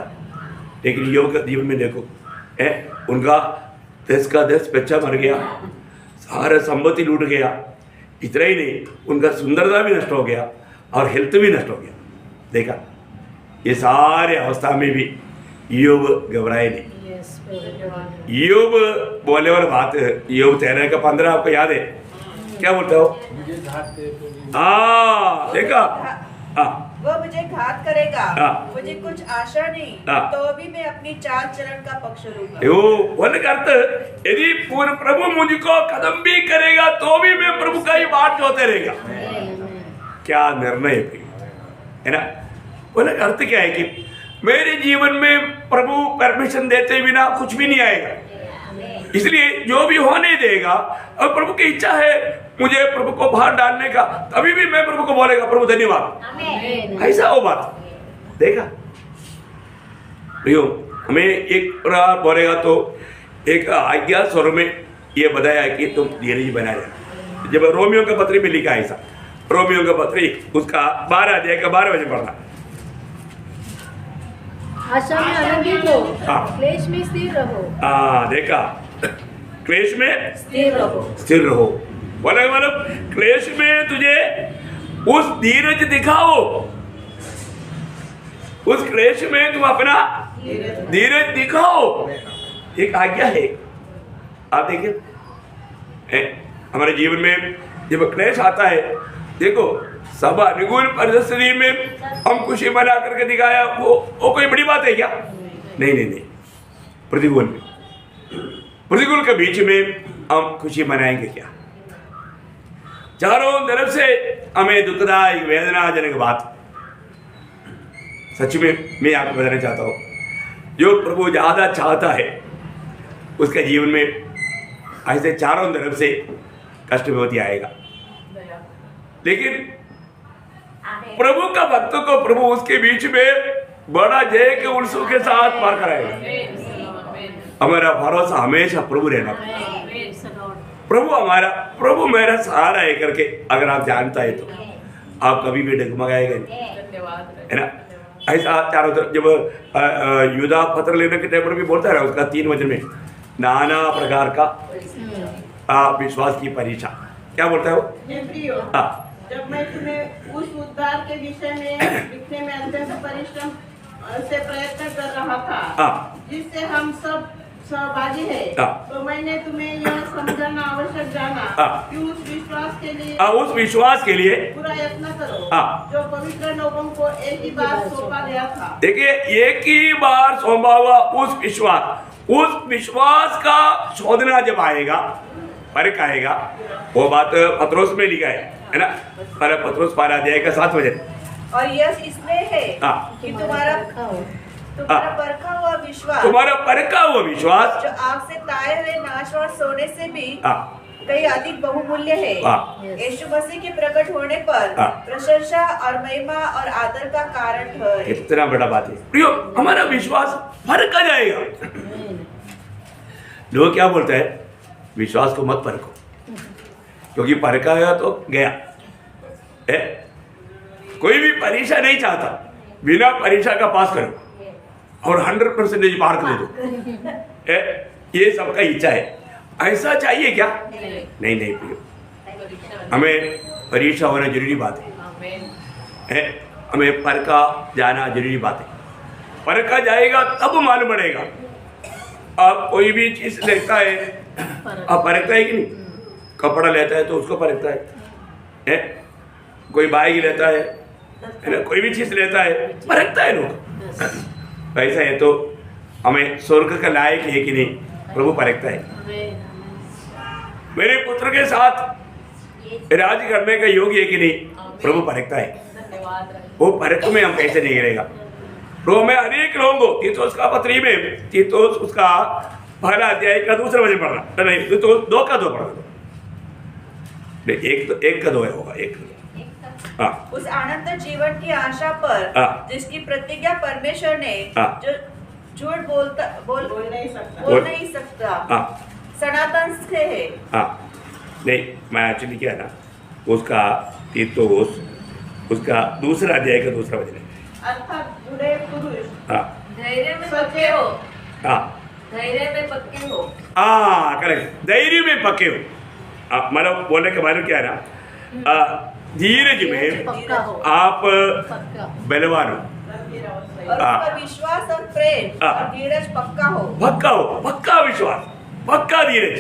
लेकिन योग के जीवन में देखो, है उनका 10 का 10 बच्चा मर गया, सारा संपत्ति लूट गया, इतना ही नहीं उनका सुंदरता भी नष्ट हो गया और हेल्थ भी नष्ट हो गया। देखा, ये सारे अवस्था में भी योग घबराए नहीं। योग बोलने वाला बात है, योग 13 का 15 आपको याद है, क्या बोलता हो? देखा, वो मुझे घात करेगा, मुझे कुछ आशा नहीं, हाँ। तो भी मैं अपनी चाल चलन का पक्ष लूंगा। बोलने का अर्थ, यदि प्रभु मुझको कदम भी करेगा तो भी मैं प्रभु का ही बात जोते रहेगा। क्या निर्णय है ना? बोलने का अर्थ क्या है कि मेरे जीवन में प्रभु परमिशन देते बिना कुछ भी नहीं आएगा, इसलिए जो भी होने देगा, और प्रभु की इच्छा है मुझे प्रभु को बाहर डालने का, तभी भी मैं प्रभु को बोलेगा प्रभु धन्यवाद। ऐसा हो बात। देखा प्रियो, हमें एक बार बोलेगा तो एक आज्ञा स्वर में ये बताया कि तुम धीरज बनाए रहना। जब रोमियो के पत्री में लिखा है ऐसा, रोमियो के पत्री उसका 12 अध्याय का 12 वचन पढ़ना। आशा में आनंदित हो, क्लेश में स्थिर रहो। देखा, क्लेश में स्थिर रहो, स्थिर रहो। बोले मतलब क्लेश में तुझे उस धीरज दिखाओ, उस क्लेश में तुम अपना धीरज दिखाओ, एक आज्ञा है। आप देखिए हमारे जीवन में जब क्लेश आता है, देखो सब अनुकूल परिस्थिति में हम खुशी मना करके दिखाया, वो कोई बड़ी बात है क्या? नहीं नहीं नहीं, प्रतिकूल के बीच में हम खुशी मनाएंगे क्या? चारों तरफ से हमें दुखदायक वेदनाजनक बात, सच में मैं आपको बताना चाहता हूँ, जो प्रभु ज्यादा चाहता है उसके जीवन में ऐसे चारों तरफ से कष्ट विपत्ति आएगा, लेकिन प्रभु का भक्त को प्रभु उसके बीच में बड़ा जय के उत्सव के साथ पार कराएगा। हमारा भरोसा हमेशा प्रभु रहना, प्रभु मेरा सहारा है करके अगर आप जानता है तो आप कभी भी डगमगाएगा नहीं, है ना? ऐसा चारों तरफ जब युदा पत्र लेने के टाइम पर भी बोलता है उसका 3 वचन में, नाना प्रकार का विश्वास की परीक्षा, क्या बोलता है वो? जब मैं तुम्हें उस उद्धार के विषय में लिखने में अत्यंत परिश्रम से प्रयत्न कर रहा था, जिससे हम सब सहभागी हैं, तो मैंने तुम्हें यह समझना आवश्यक जाना कि उस विश्वास के लिए पूरा यत्न करो जो पवित्र लोगों को एक ही बार सौंपा गया था। देखिए, एक ही बार सौंपा हुआ उस विश्वास का शोधना जब आएगा, फर्क आएगा, वो बात पत्रोस में लिखा है ना? पत्रोस 12 अध्याय का 7 वचन, और यह इसलिए है कि तुम्हारा परखा हुआ विश्वास जो आग से ताए हुए नाशवान सोने से भी कहीं अधिक बहुमूल्य है, यीशु मसीह के प्रकट होने पर प्रशंसा और महिमा और आदर का कारण है। कितना बड़ा बात है प्रियो, हमारा विश्वास परखा जाएगा। लोग क्या बोलते हैं, विश्वास को मत परखो, क्योंकि परखा गया तो गया। कोई भी परीक्षा नहीं चाहता बिना परीक्षा का पास करो और 100% मार्क दे दो, ये सबका इच्छा है। ऐसा चाहिए क्या? नहीं नहीं प्रियो, हमें परीक्षा होना जरूरी बात है, हमें परखा जाना जरूरी बात है। परखा जाएगा तब मालूम पड़ेगा। आप कोई भी चीज लेता है, आप परखता है कि नहीं? कपड़ा लेता है तो उसको परखता है, कोई बाइक लेता है ना, कोई भी चीज लेता है परखता है लोग। ऐसा है तो हमें स्वर्ग का लायक है कि नहीं, प्रभु परखता है। मेरे पुत्र के साथ राज करने का योग्य है कि नहीं, प्रभु परखता है। वो परख में हम कैसे नहीं गिरेगा? प्रभु में अनेक लोगों को तीतुस का पत्री में, तीतुस उसका 1 अध्याय का 2 वचन पढ़ना, नहीं तो 2 का 2 पढ़ना, एक का 2 होगा, एक उस आनंद जीवन की आशा पर जिसकी प्रतिज्ञा परमेश्वर ने जो झूठ बोल नहीं सकता सनातन से है। नहीं, मैं एक्चुअली क्या है ना, उसका तीतोस उसका दूसरा अध्याय का दूसरा वचन है। अर्थात बूढ़े पुरुष हाँ धैर्य में पक्के हो, हाँ धैर्य में पक्के हो। हाँ करेक्ट, धैर्य में पक्के हो। मतलब बोलने के बाद क्या है ना, धीरज में पक्का हो, आप पक्का बलवान हो, और उसका विश्वास और प्रेम और धीरज पक्का हो। पक्का हो, पक्का विश्वास, पक्का धीरज।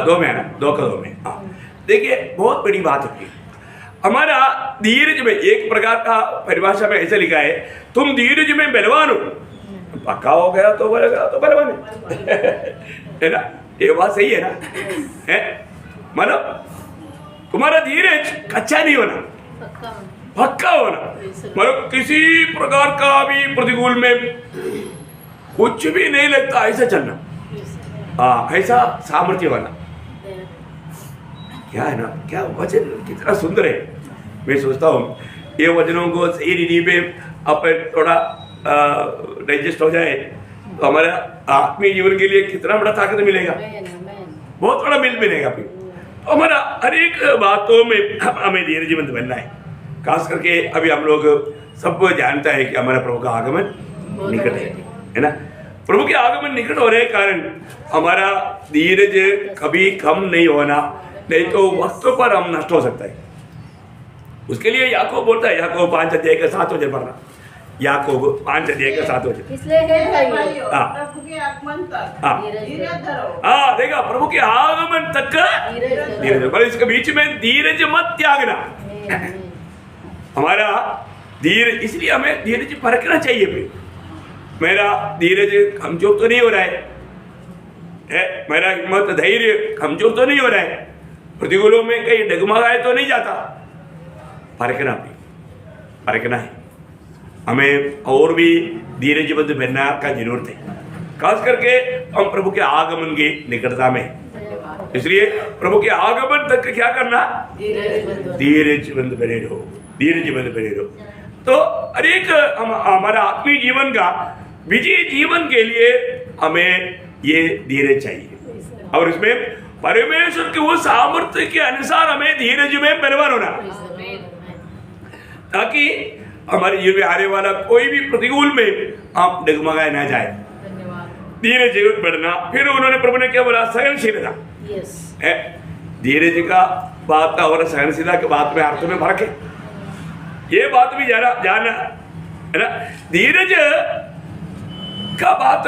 दो में है ना, दो का दो में। हाँ देखिए बहुत बड़ी बात होती है हमारा धीरज में। एक प्रकार का परिभाषा में ऐसा लिखा है, तुम धीरज में बलवान हो। पक्का हो गया तो बलवान है ना, ये बात सही है ना, है मतलब तुम्हारा धीरज कच्चा नहीं होना, पक्का हो। पक्का होना। मतलब किसी प्रकार का भी प्रतिकूल में कुछ भी नहीं लगता ऐसा चलना, हाँ ऐसा सामर्थ्य होना। क्या है ना, क्या वचन कितना सुंदर है। मैं सोचता हूँ ये वचनों को सही रीति पे अपन थोड़ा डाइजेस्ट हो जाए तो हमारे आत्मीय जीवन के लिए कितना बड़ा ताकत मिलेगा, बहुत बड़ा मिल मिलेगा। फिर तो हमारा हर एक बातों में हमें धीरजमंद बनना है। खास करके अभी हम लोग सब जानता है कि हमारा प्रभु का आगमन निकट है ना। प्रभु के आगमन निकट होने के कारण हमारा धीरज कभी कम नहीं होना, नहीं तो वक्त पर हम नष्ट हो सकता है। उसके लिए याकूब बोलता है, याकूब 5 अध्याय का 7 वचन पढ़ना, याकूब 5 अध्याय का 7 वचन। इसलिए हे भाइयों, हाँ। प्रभु के आगमन तक हाँ। धीरज धरो। हाँ देखा, प्रभु के आगमन तक धीरज, पर इसके बीच में धीरज मत त्यागना। हमारा धीरज, इसलिए हमें धीरज परखना चाहिए। फिर मेरा धीरज कमजोर तो नहीं हो रहा है, मेरा हिम्मत धैर्य कमजोर तो नहीं हो रहा है, प्रतिकूलों में कहीं डगमगाए तो नहीं जाता। परखना भी, परखना है हमें, और भी धीरजबद्ध बनना का जरूरत है। खास करके हम प्रभु के आगमन की निकटता में, इसलिए प्रभु के आगमन तक क्या करना, धीरजबद्ध बने रहो, धीरजबद्ध बने रहो। तो हर एक हमारा आत्मीय जीवन का विजय जीवन के लिए हमें ये धीरज चाहिए, और इसमें परमेश्वर के वो सामर्थ्य के अनुसार हमें धीरज में बलवान होना, ताकि हमारे जीवन में आने वाला कोई भी प्रतिकूल में हम डगमगाए ना जाए। धीरज बढ़ना। फिर उन्होंने प्रभु ने क्या बोला, सहनशीलता। धीरज का बात और सहनशीलता के बात में अर्थ में फर्क है, ये बात भी जानना है ना। धीरज का बात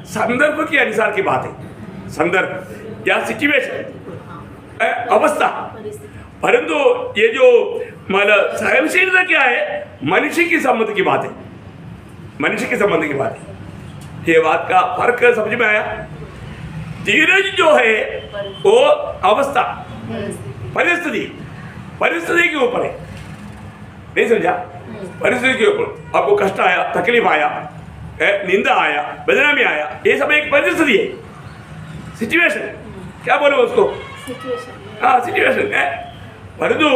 संदर्भ के अनुसार की बात है, संदर्भ या सिचुएशन, अवस्था। परंतु ये जो मतलब सहनशीलता क्या है, मनुष्य की संबंध की बात है, मनुष्य के संबंध की बात है। ये बात का फर्क समझ में आया। धीरज जो है वो अवस्था, परिस्थिति के ऊपर है, नहीं समझा, परिस्थिति के ऊपर। आपको कष्ट आया, तकलीफ आया, निंदा आया, बदनामी आया, ये सब एक परिस्थिति है, सिचुएशन, क्या बोलो उसको, हाँ सिचुएशन है। परंतु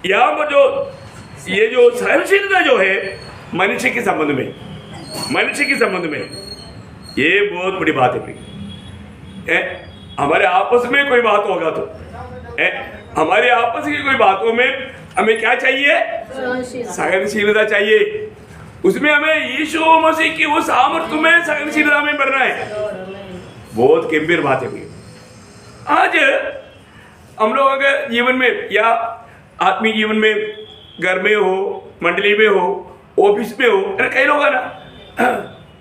यहाँ पर जो ये जो सहनशीलता जो है मनुष्य के संबंध में, मनुष्य के संबंध में, ये बहुत बड़ी बात है। हमारे आपस में कोई बात होगा तो हमारे आपस की कोई बातों में हमें क्या चाहिए, सहनशीलता चाहिए। उसमें हमें यीशु मसीह की वो सामर्थ्य में सहनशीलता में बढ़ना है। बहुत गंभीर बात है भैया। आज हम लोगों के जीवन में या आत्मीय जीवन में, घर में हो, मंडली में हो, ऑफिस में हो, कई लोग है ना,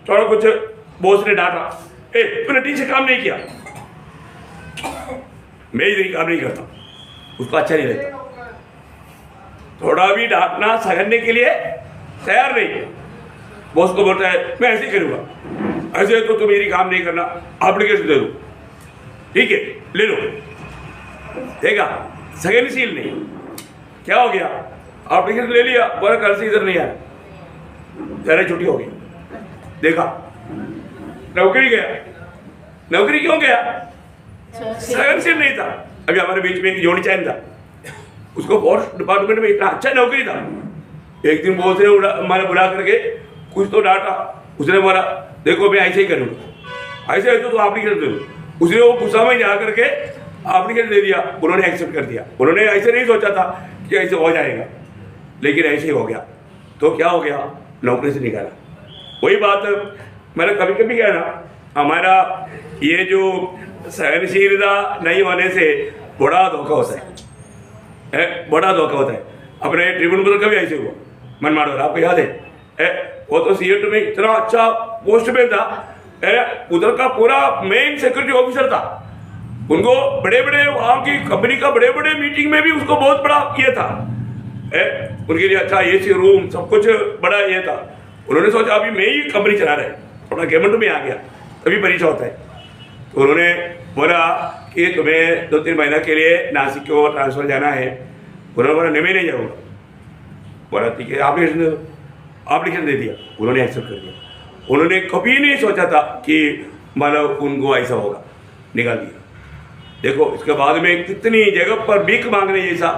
थोड़ा कुछ बॉस ने डांटा, तूने ठीक से काम नहीं किया, मैं इधर काम नहीं करता, उसको अच्छा नहीं लगता, थोड़ा भी डांटना सहने के लिए तैयार नहीं। बॉस को बोलता है मैं ऐसे ही करूंगा, ऐसे तो तुम मेरी काम नहीं करना, एप्लीकेशन दे दो, ठीक है ले लो, देखा सहनशील नहीं। क्या हो गया, एप्लीकेशन ले लिया, बोला कल से इधर नहीं आया, जरा छुट्टी हो गई, देखा नौकरी गया। नौकरी क्यों गया, सहनशील नहीं था। अभी हमारे बीच में एक जोड़ी चैन था, उसको फोर्स डिपार्टमेंट में इतना अच्छा नौकरी था। एक दिन बॉस ने हमारे बुला करके कुछ तो डांटा, उसने बोला देखो मैं ऐसे ही करूँगा, ऐसे है तो आप नहीं कर दो। उसने वो गुस्सा में जा करके एप्लीकेशन दे दिया, उन्होंने एक्सेप्ट कर दिया। उन्होंने ऐसे नहीं सोचा था कि ऐसे हो जाएगा, लेकिन ऐसे ही हो गया। तो क्या हो गया, नौकरी से निकाला। वही बात मैंने कभी कभी कहा ना, हमारा ये जो सहनशीलता नहीं होने से बड़ा धोखा होता है, बड़ा धोखा होता है। अपने ट्रिब्यूनल का भी ऐसे हुआ, मनमाड़ोर, आपको याद है? वो तो सीएट में इतना अच्छा पोस्ट में था, उधर का पूरा मेन सिक्योरिटी ऑफिसर था। उनको बड़े बड़े वहां की कंपनी का बड़े बड़े मीटिंग में भी उसको बहुत बड़ा ये था, उनके लिए अच्छा एसी रूम सब कुछ बड़ा ये था। उन्होंने सोचा अभी मैं ही कंपनी चला रहे, थोड़ा गवर्नमेंट में आ गया, तभी परीक्षा होता है। तो उन्होंने बोला कि तुम्हें 2-3 महीना के लिए नासिक को ट्रांसफर जाना है। उन्होंने बोला मैं नहीं जाऊँगा। बोला ठीक है, एप्लीकेशन दे दिया, उन्होंने एक्सेप्ट कर दिया। उन्होंने कभी नहीं सोचा था कि मतलब उनको ऐसा होगा, निकाल दिया। देखो इसके बाद में कितनी जगह पर भीख मांगने जैसा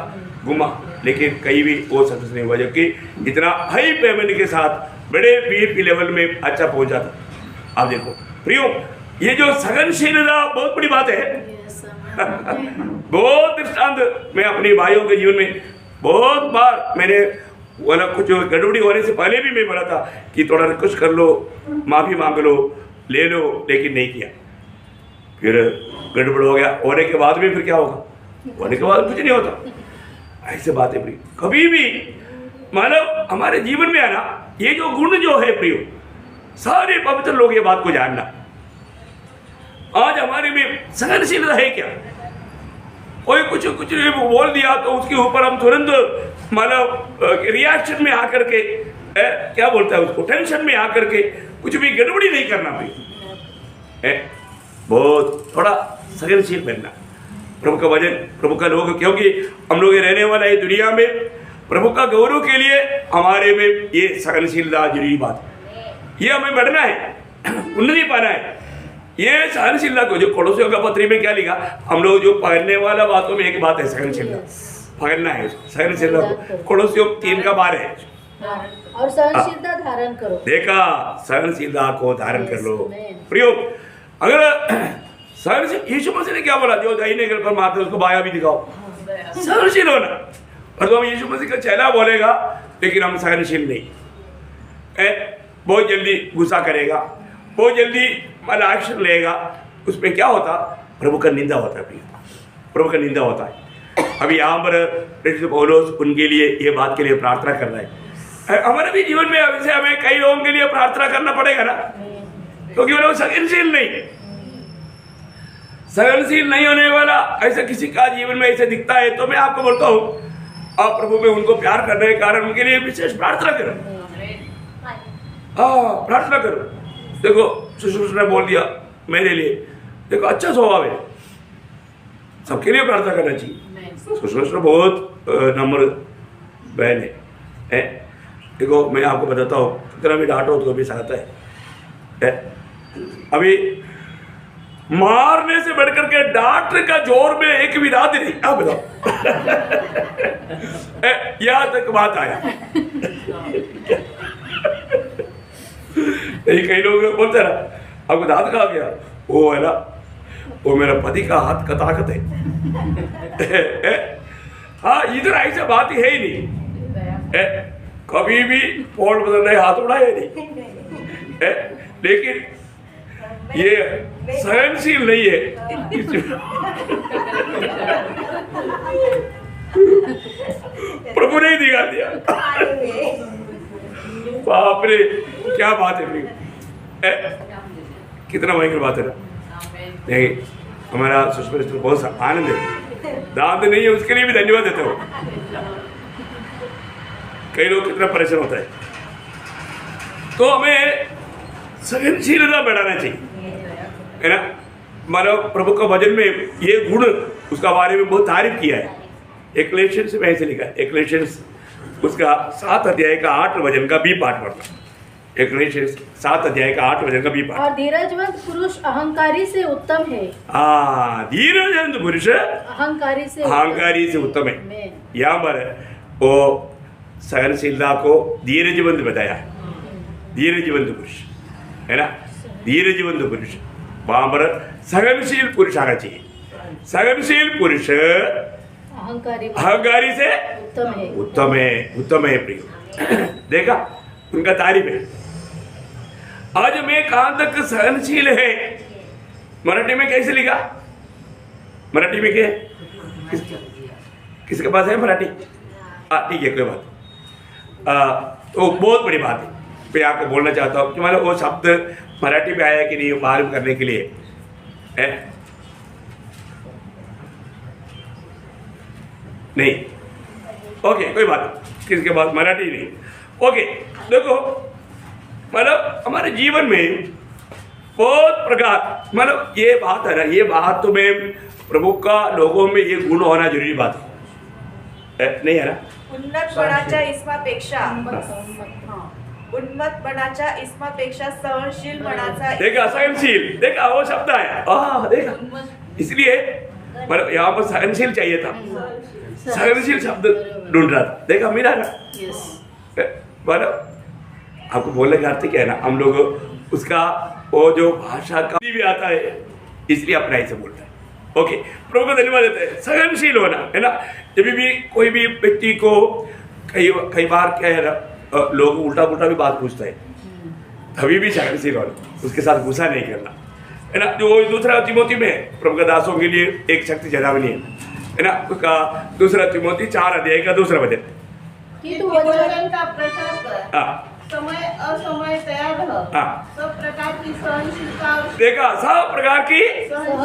घुमा, लेकिन कहीं भी वो सक्सेस नहीं हुआ, जबकि इतना हाई पेमेंट के साथ बड़े बीएपी लेवल में अच्छा पहुंचा था। आप देखो प्रियो, ये जो सहनशीलता बहुत बड़ी बात है। बहुत दृष्टांत मैं अपने भाइयों के जीवन में बहुत बार मैंने वाला कुछ गड़बड़ी होने से पहले भी मैं बोला था कि थोड़ा रिक्वेस्ट कर लो, माफी मांग लो, ले लो, लेकिन नहीं किया। फिर गड़बड़ हो गया, होने के बाद में फिर क्या होगा, होने के बाद कुछ नहीं होता। ऐसे बातें प्रिय कभी भी मतलब हमारे जीवन में आना, ये जो गुण जो है प्रियो, सारे पवित्र लोग ये बात को जानना। आज हमारे में सहनशीलता है क्या? कोई कुछ बोल दिया तो उसके ऊपर हम तुरंत मतलब रिएक्शन में आकर के क्या बोलता है उसको, टेंशन में आकर के कुछ भी गड़बड़ी नहीं करना भाई, बहुत थोड़ा सहनशील बनना। प्रभु का वचन, प्रभु का लोग, क्योंकि हम लोग रहने वाला है दुनिया में प्रभु का गौरव के लिए हमारे में ये सहनशीलता जरूरी बात है। ये हमें बढ़ना है, उन्नति पाना है। ये सहनशीलता को जो कोलोसियों का पत्री में क्या लिखा, हम लोग जो पढ़ने वाला बातों में एक बात है सहनशीलता, पकड़ना है सहनशीलता को। कोलोसियों 3:12 है, और सहनशीलता धारण करो। देखा, सहनशीलता को धारण कर लो प्रियो। अगर सहनशील, यीशु मसीह ने क्या बोला, जो दाहिने घर पर मारते उसको बायां भी दिखाओ, सहनशील होना। और तो हम यीशु मसीह का चेला बोलेगा, लेकिन हम सहनशील नहीं, बहुत जल्दी गुस्सा करेगा, बहुत जल्दी मतलब एक्शन लेगा, उसमें क्या होता, प्रभु का निंदा होता है, प्रभु का निंदा होता है। अभी यहाँ पर पौलुस उनके लिए ये बात के लिए प्रार्थना कर रहा है। हमारे भी जीवन में वैसे हमें कई लोगों के लिए प्रार्थना करना पड़ेगा ना, क्योंकि वो लोग सहनशील नहीं, सहनशील नहीं होने वाला ऐसा किसी का जीवन में ऐसे दिखता है। तो मैं आपको बोलता हूँ, आप प्रभु में उनको प्यार करने के कारण उनके लिए विशेष प्रार्थना करो। हाँ, प्रार्थना करो। देखो सुश्रूषा ने बोल दिया मेरे लिए, देखो अच्छा स्वभाव है, सबके लिए प्रार्थना करना चाहिए। सुश्रूषा बहुत नम्र बहन है। देखो मैं आपको बताता हूँ, कितना भी डांटो तो भी सहता है। अभी मारने से बढ़कर के डांटने का जोर में एक विधा नहीं। आप बताओ यहाँ तक बात आया। कई लोग बोलते ना, आपको दांत कहा गया, वो है ना, वो मेरा पति का हाथ का ताकत है। हाँ, इधर ऐसा बात ही है ही नहीं, कभी भी पोल बदलने हाथ उड़ाया नहीं। लेकिन ये सहनशील नहीं है। प्रभु ने दिखा दिया। बाप रे, क्या बात है, कितना भयंकर बात है ना। नहीं, हमारा सुषमा बहुत आनंद है, दांत नहीं है उसके लिए भी धन्यवाद देता हूँ। कई लोग कितना परेशान होता है, तो हमें सहनशीलता बढ़ाना चाहिए, है ना। मानव प्रभु का वचन में ये गुण उसका बारे में बहुत तारीफ किया है। एक्लेशियंस में ऐसे लिखा है, एक्लेशियंस उसका 7 अध्याय का 8 वचन का बी पाठ पढ़ना। एक्लेशियंस 7 अध्याय का 8 वचन का बी पाठ। और धीरजवंत पुरुष अहंकारी से उत्तम है। हाँ, धीरजवंत पुरुष अहंकारी से उत्तम है। यहाँ पर वो सहनशीलता को धीरजवंत बताया है, धीरजवंत पुरुष, है ना। धीरजवंत पुरुष, वहां पर सहनशील पुरुष आना चाहिए। सहनशील पुरुष अहंकारी से उत्तम है प्रिय। देखा उनका तारीफ है। आज मैं कहां तक सहनशील है, मराठी में कैसे लिखा? मराठी में क्या किसके पास है मराठी? ठीक है, कोई बात। तो बहुत बड़ी बात है, मैं आपको बोलना चाहता हूँ कि मतलब वो शब्द मराठी में आया कि नहीं मालूम करने के लिए है? नहीं, ओके कोई बात नहीं, किसके पास मराठी नहीं। ओके देखो, मतलब हमारे जीवन में बहुत प्रकार, मतलब ये बात है ना, ये बात तो में प्रभु का लोगों में ये गुण होना जरूरी बात है, नहीं है ना? उन्नतपणाच्या इस्मापेक्षा सहनशील मनाचा देखा, सहनशील, देखा वो शब्द है, देखा, इसलिए मतलब यहाँ पर सहनशील चाहिए था, सहनशील शब्द ढूंढ रहा था। देखा मीरा ना, मतलब आपको बोलने का अर्थ क्या है ना, हम लोग उसका वो जो भाषा का भी आता है, इसलिए अपना ऐसे बोलता है। ओके, प्रभु को धन्यवाद देते हैं। सहनशील होना है ना, जब भी कोई भी व्यक्ति को कई बार क्या है ना, लोग उल्टा पुल्टा भी बात पूछता है, तभी भी सहनशील होना, उसके साथ गुस्सा नहीं करना है ना। जो दूसरा तिमोथी में प्रभु के दासों के लिए एक शक्ति चेतावनी है ना, उसका दूसरा तिमोथी 4 अध्याय का दूसरा वचन, वचन का प्रचार कर, समय असमय तैयार रह, सब प्रकार की सहनशीलता, देखा, सब प्रकार की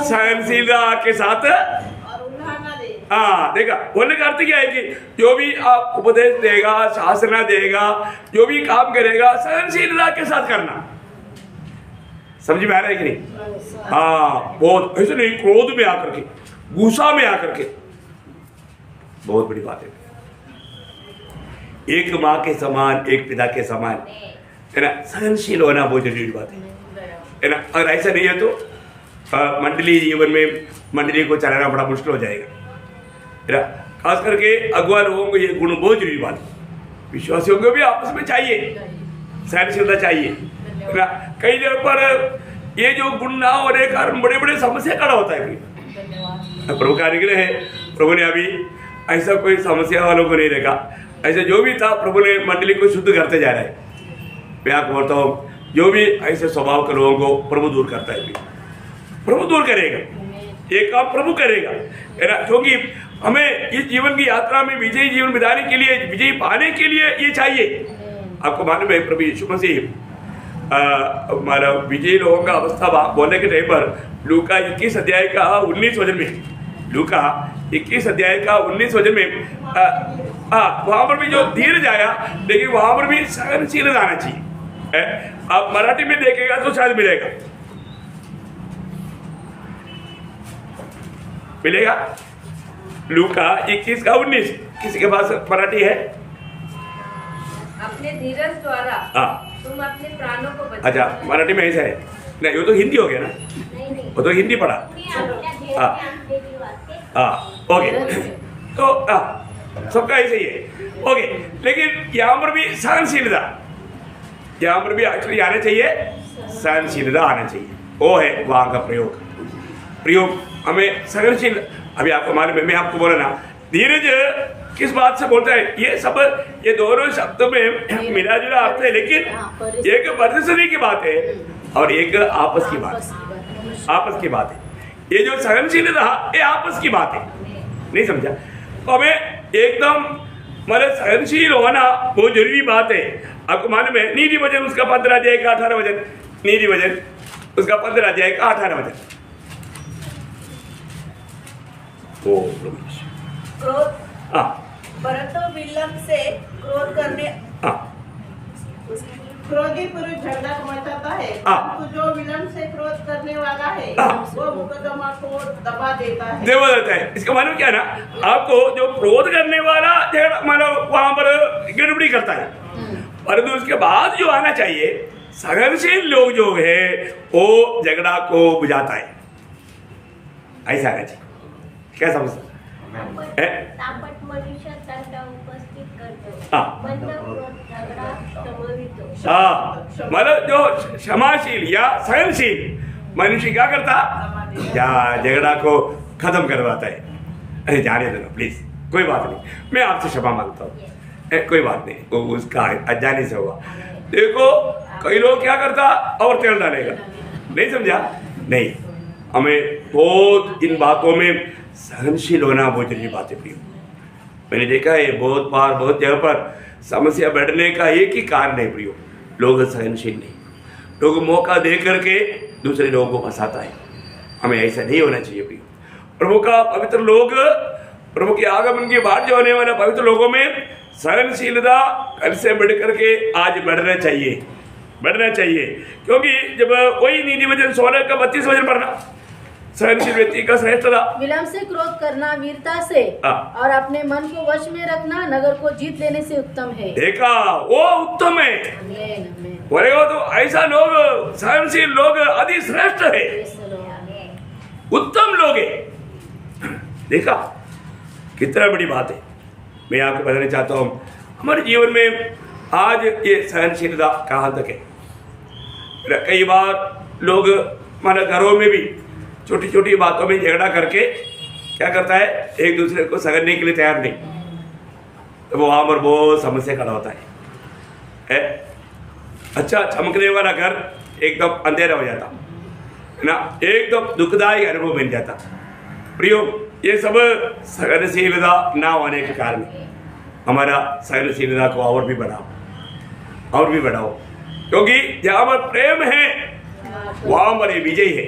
सहनशीलता के साथ, और उल्हाना दे। हाँ देखा, बोलने का अर्थ क्या है कि जो भी आप उपदेश देगा, शासना देगा, जो भी काम करेगा, सहनशीलता के साथ करना। समझ में आ रहा है कि नहीं? हाँ, बहुत ऐसे नहीं क्रोध में आकर के, गुस्सा में आकर के, बहुत बड़ी बात है। एक माँ के समान, एक पिता के समान है ना, सहनशील होना बहुत जरूरी बात है ना। अगर ऐसा नहीं है तो मंडली जीवन में मंडली को चलाना बड़ा मुश्किल हो जाएगा है ना। खास करके अगुआ लोगों को ये गुण बहुत जरूरी बात है। विश्वासियों को भी आपस में चाहिए, सहनशीलता चाहिए है ना। कई जगह पर ये जो गुण ना होने के कारण बड़े बड़े समस्या खड़ा होता है। प्रभु का अनुग्रह है, प्रभु ने अभी ऐसा कोई समस्या वालों को नहीं देखा। ऐसे जो भी था, प्रभु ने मंडली को शुद्ध करते जा रहा है। मैं आपको बोलता हूँ, जो भी ऐसे स्वभाव के लोगों को प्रभु दूर करता है, प्रभु दूर करेगा, ये काम प्रभु करेगा है ना। क्योंकि हमें इस जीवन की यात्रा में विजयी जीवन बिताने के लिए, विजयी पाने के लिए ये चाहिए। आपको मालूम है, प्रभु यीशु मसीह हमारा विजयी लोगों का अवस्था बोलने के टाइम पर लूका 21 अध्याय का 19 वचन में, लूका 21 अध्याय का 19 वचन में वहां पर भी जो धीरज आया, लेकिन वहां पर भी सहनशीलता आना चाहिए। आप मराठी में देखेगा तो शायद मिलेगा, मिलेगा लूका 21 का 19। किसी के पास मराठी है? अपने धीरज द्वारा तुम अपने प्राणों को बचाओ। अच्छा, मराठी में ऐसा है नहीं, वो तो हिंदी हो गया ना, वो तो हिंदी पढ़ा। ओके, तो सबका ऐसे ही है। ओके, लेकिन यहाँ पर भी सहनशीलता, यहाँ पर भी एक्चुअली आना चाहिए, सहनशीलता आना चाहिए। वो है वहाँ का प्रयोग हमें सहनशील। अभी आपको मालूम है, मैं आपको बोला ना, धीरज किस बात से बोलता है, ये सब, ये दोनों शब्द में मिला जुला अर्थ है, लेकिन एक परिस्थिति की बात है और एक आपस की बात है। ये जो सहनशीलता ये आपस की बात है, नहीं समझा? तो हमें एकदम मतलब सहनशील होना बहुत जरूरी बात है। आपको मालूम है, नीति वचन उसका 15 अध्याय का 18 वचन, नीति वचन उसका 15 अध्याय का 18 वचन। क्रोध, परंतु विलंब से क्रोध करने, क्रोधी पुरुष झगड़ा मचाता है, परंतु जो विलंब से क्रोध करने वाला है वो मुकदमा को दबा देता है। इसका मालूम क्या है ना, आपको जो क्रोध करने वाला झगड़ा मतलब वहां पर गड़बड़ी करता है, परंतु उसके बाद जो आना चाहिए सहनशील लोग जो है वो झगड़ा को बुझाता है, ऐसा आना चाहिए। क्या समझता है? मनुष्य तंटा उपस्थित करतो, मतलब जो क्षमाशील या सहनशील मनुष्य क्या करता, या झगड़ा को खत्म करवाता है। अरे जाने दो ना प्लीज, कोई बात नहीं, मैं आपसे क्षमा मांगता हूँ, कोई बात नहीं, वो उसका अनजाने से हुआ। देखो कई लोग क्या करता और तेल डालेगा, नहीं समझा? नहीं, हमें बहुत इन बातों में सहनशील होना बहुत जरूरी बात है प्रियो। मैंने देखा है बहुत बार बहुत जगह पर समस्या बढ़ने का एक ही कारण है प्रियो, लोग सहनशील नहीं, लोग मौका दे करके दूसरे लोगों को फंसाता है। हमें ऐसा नहीं होना चाहिए प्रियो। प्रभु का पवित्र लोग, प्रभु के आगमन के बाद जो होने वाले पवित्र लोगों में सहनशीलता कल से बढ़ करके आज बढ़ना चाहिए, बढ़ना चाहिए। क्योंकि जब वही नीति वचन 16 का 32 वचन पढ़ना, सहनशील व्यक्ति का श्रेष्ठ था। विलंब से क्रोध करना वीरता से और अपने मन को वश में रखना नगर को जीत लेने से उत्तम है। देखा, वो उत्तम है। बोलेगा तो ऐसा लोग, सहनशील लोग अति श्रेष्ठ है, उत्तम लोग है। देखा कितना बड़ी बात है। मैं आपको बताना चाहता हूँ हमारे जीवन में आज ये सहनशीलता कहाँ तक है। कई बार लोग हमारे घरों में भी छोटी छोटी बातों में झगड़ा करके क्या करता है, एक दूसरे को समझने के लिए तैयार नहीं, तो वो वहाँ पर बहुत समस्या खड़ा होता है। अच्छा चमकने वाला घर एकदम अंधेरा हो जाता है ना, एकदम दुखदायी अनुभव बन जाता। प्रियो, ये सब सहनशीलता ना होने के कारण हमारा सहनशीलता को और भी बढ़ाओ, और भी बढ़ाओ, क्योंकि जहाँ पर प्रेम है वहाँ पर विजय है।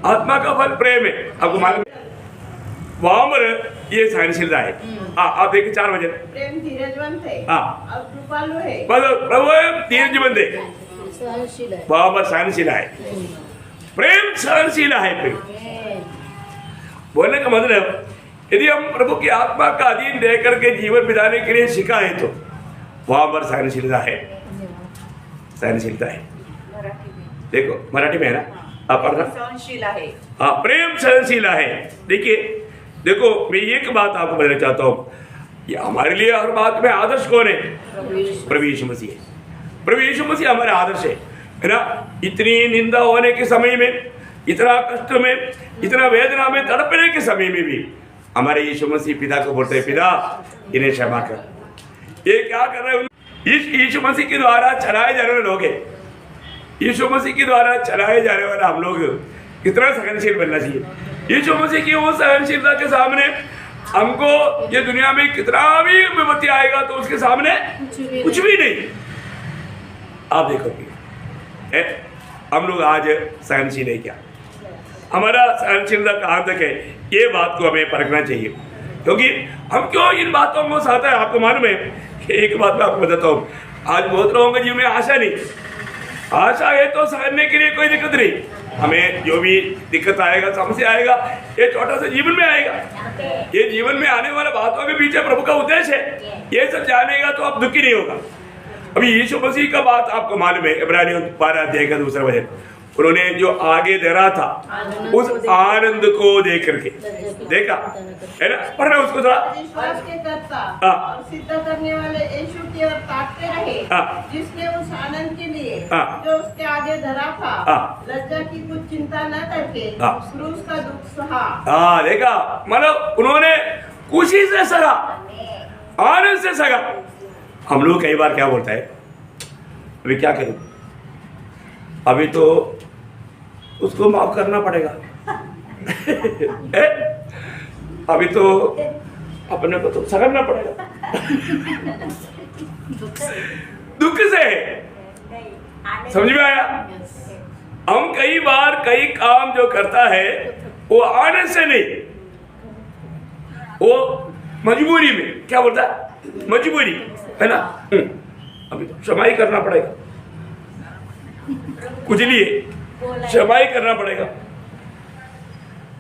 आत्मा का फल प्रेम है, आपको मालूम है, वहाँ पर ये सहनशीलता है। आप देखिए 4 वचन, प्रेम धीरजवंत है और कृपालु है। प्रभु धीरजवंत है, वहाँ पर सहनशीला है, प्रेम सहनशीला है। प्रेम बोलने का मतलब, यदि हम प्रभु की आत्मा का अधीन रह करके जीवन बिताने के लिए सीखा है तो वहां पर सहनशीलता है, सहनशीलता है। देखो मराठी में है ना, आप पढ़ना, सहनशीला है। हाँ, प्रेम सहनशीला है। देखिए देखो, मैं एक बात आपको बताना चाहता हूँ, ये हमारे लिए हर बात में आदर्श कौन है? प्रभु यीशु मसीह है। प्रभु यीशु मसीह हमारे आदर्श है ना। इतनी निंदा होने के समय में, इतना कष्ट में, इतना वेदना में, तड़पने के समय में भी हमारे यीशु मसीह पिता को बोलते हैं, पिता इन्हें क्षमा कर। ये क्या कर रहे हैं? इस यीशु मसीह के द्वारा चलाए जाने वाले लोग हैं, यीशु मसीह के द्वारा चलाए जाने वाला हम लोग कितना सहनशील बनना चाहिए। यीशु मसीह की वो सहनशीलता के सामने हमको ये दुनिया में कितना भी विपत्ति आएगा तो उसके सामने कुछ भी नहीं। आप देखोगे हम लोग आज सहनशील है क्या, हमारा सहनशीलता कहाँ तक है, ये बात को हमें परखना चाहिए। क्योंकि हम क्यों इन बातों को सहता है, आपको मालूम है कि एक बात मैं आपको बताता हूँ, आज बहुत लोगों के जीवन में आशा नहीं, आशा है तो सहने के लिए कोई दिक्कत नहीं। हमें जो भी दिक्कत आएगा, समस्या आएगा, ये छोटा सा जीवन में आएगा। ये जीवन में आने वाले बातों के पीछे प्रभु का उद्देश्य है, ये सब जानेगा तो आप दुखी नहीं होगा। अभी यीशु मसीह का बात आपको मालूम है, इब्रानियों 12 अध्याय का 2 वचन, उन्होंने जो आगे धरा था उस आनंद को देख करके देखा है ना, पढ़ना उसको थोड़ा। विश्वास के कर्ता और सिद्ध करने वाले यीशु की ओर ताकते रहे, जिसने उस आनंद के लिए जो उसके आगे धरा था, लज्जा की कुछ चिंता न करके क्रूस का दुख सहा। देखा, मतलब उन्होंने खुशी से सहा, आनंद से सहा। हम लोग कई बार क्या बोलता है, अभी क्या करूं, अभी तो उसको माफ करना पड़ेगा अभी तो अपने को तो सहना पड़ेगा दुख से। समझ में आया? हम कई बार कई काम जो करता है वो आनंद से नहीं, वो मजबूरी में, क्या बोलता है, मजबूरी है ना। अभी तो क्षमा करना पड़ेगा, कुछ लिए क्षमा करना पड़ेगा।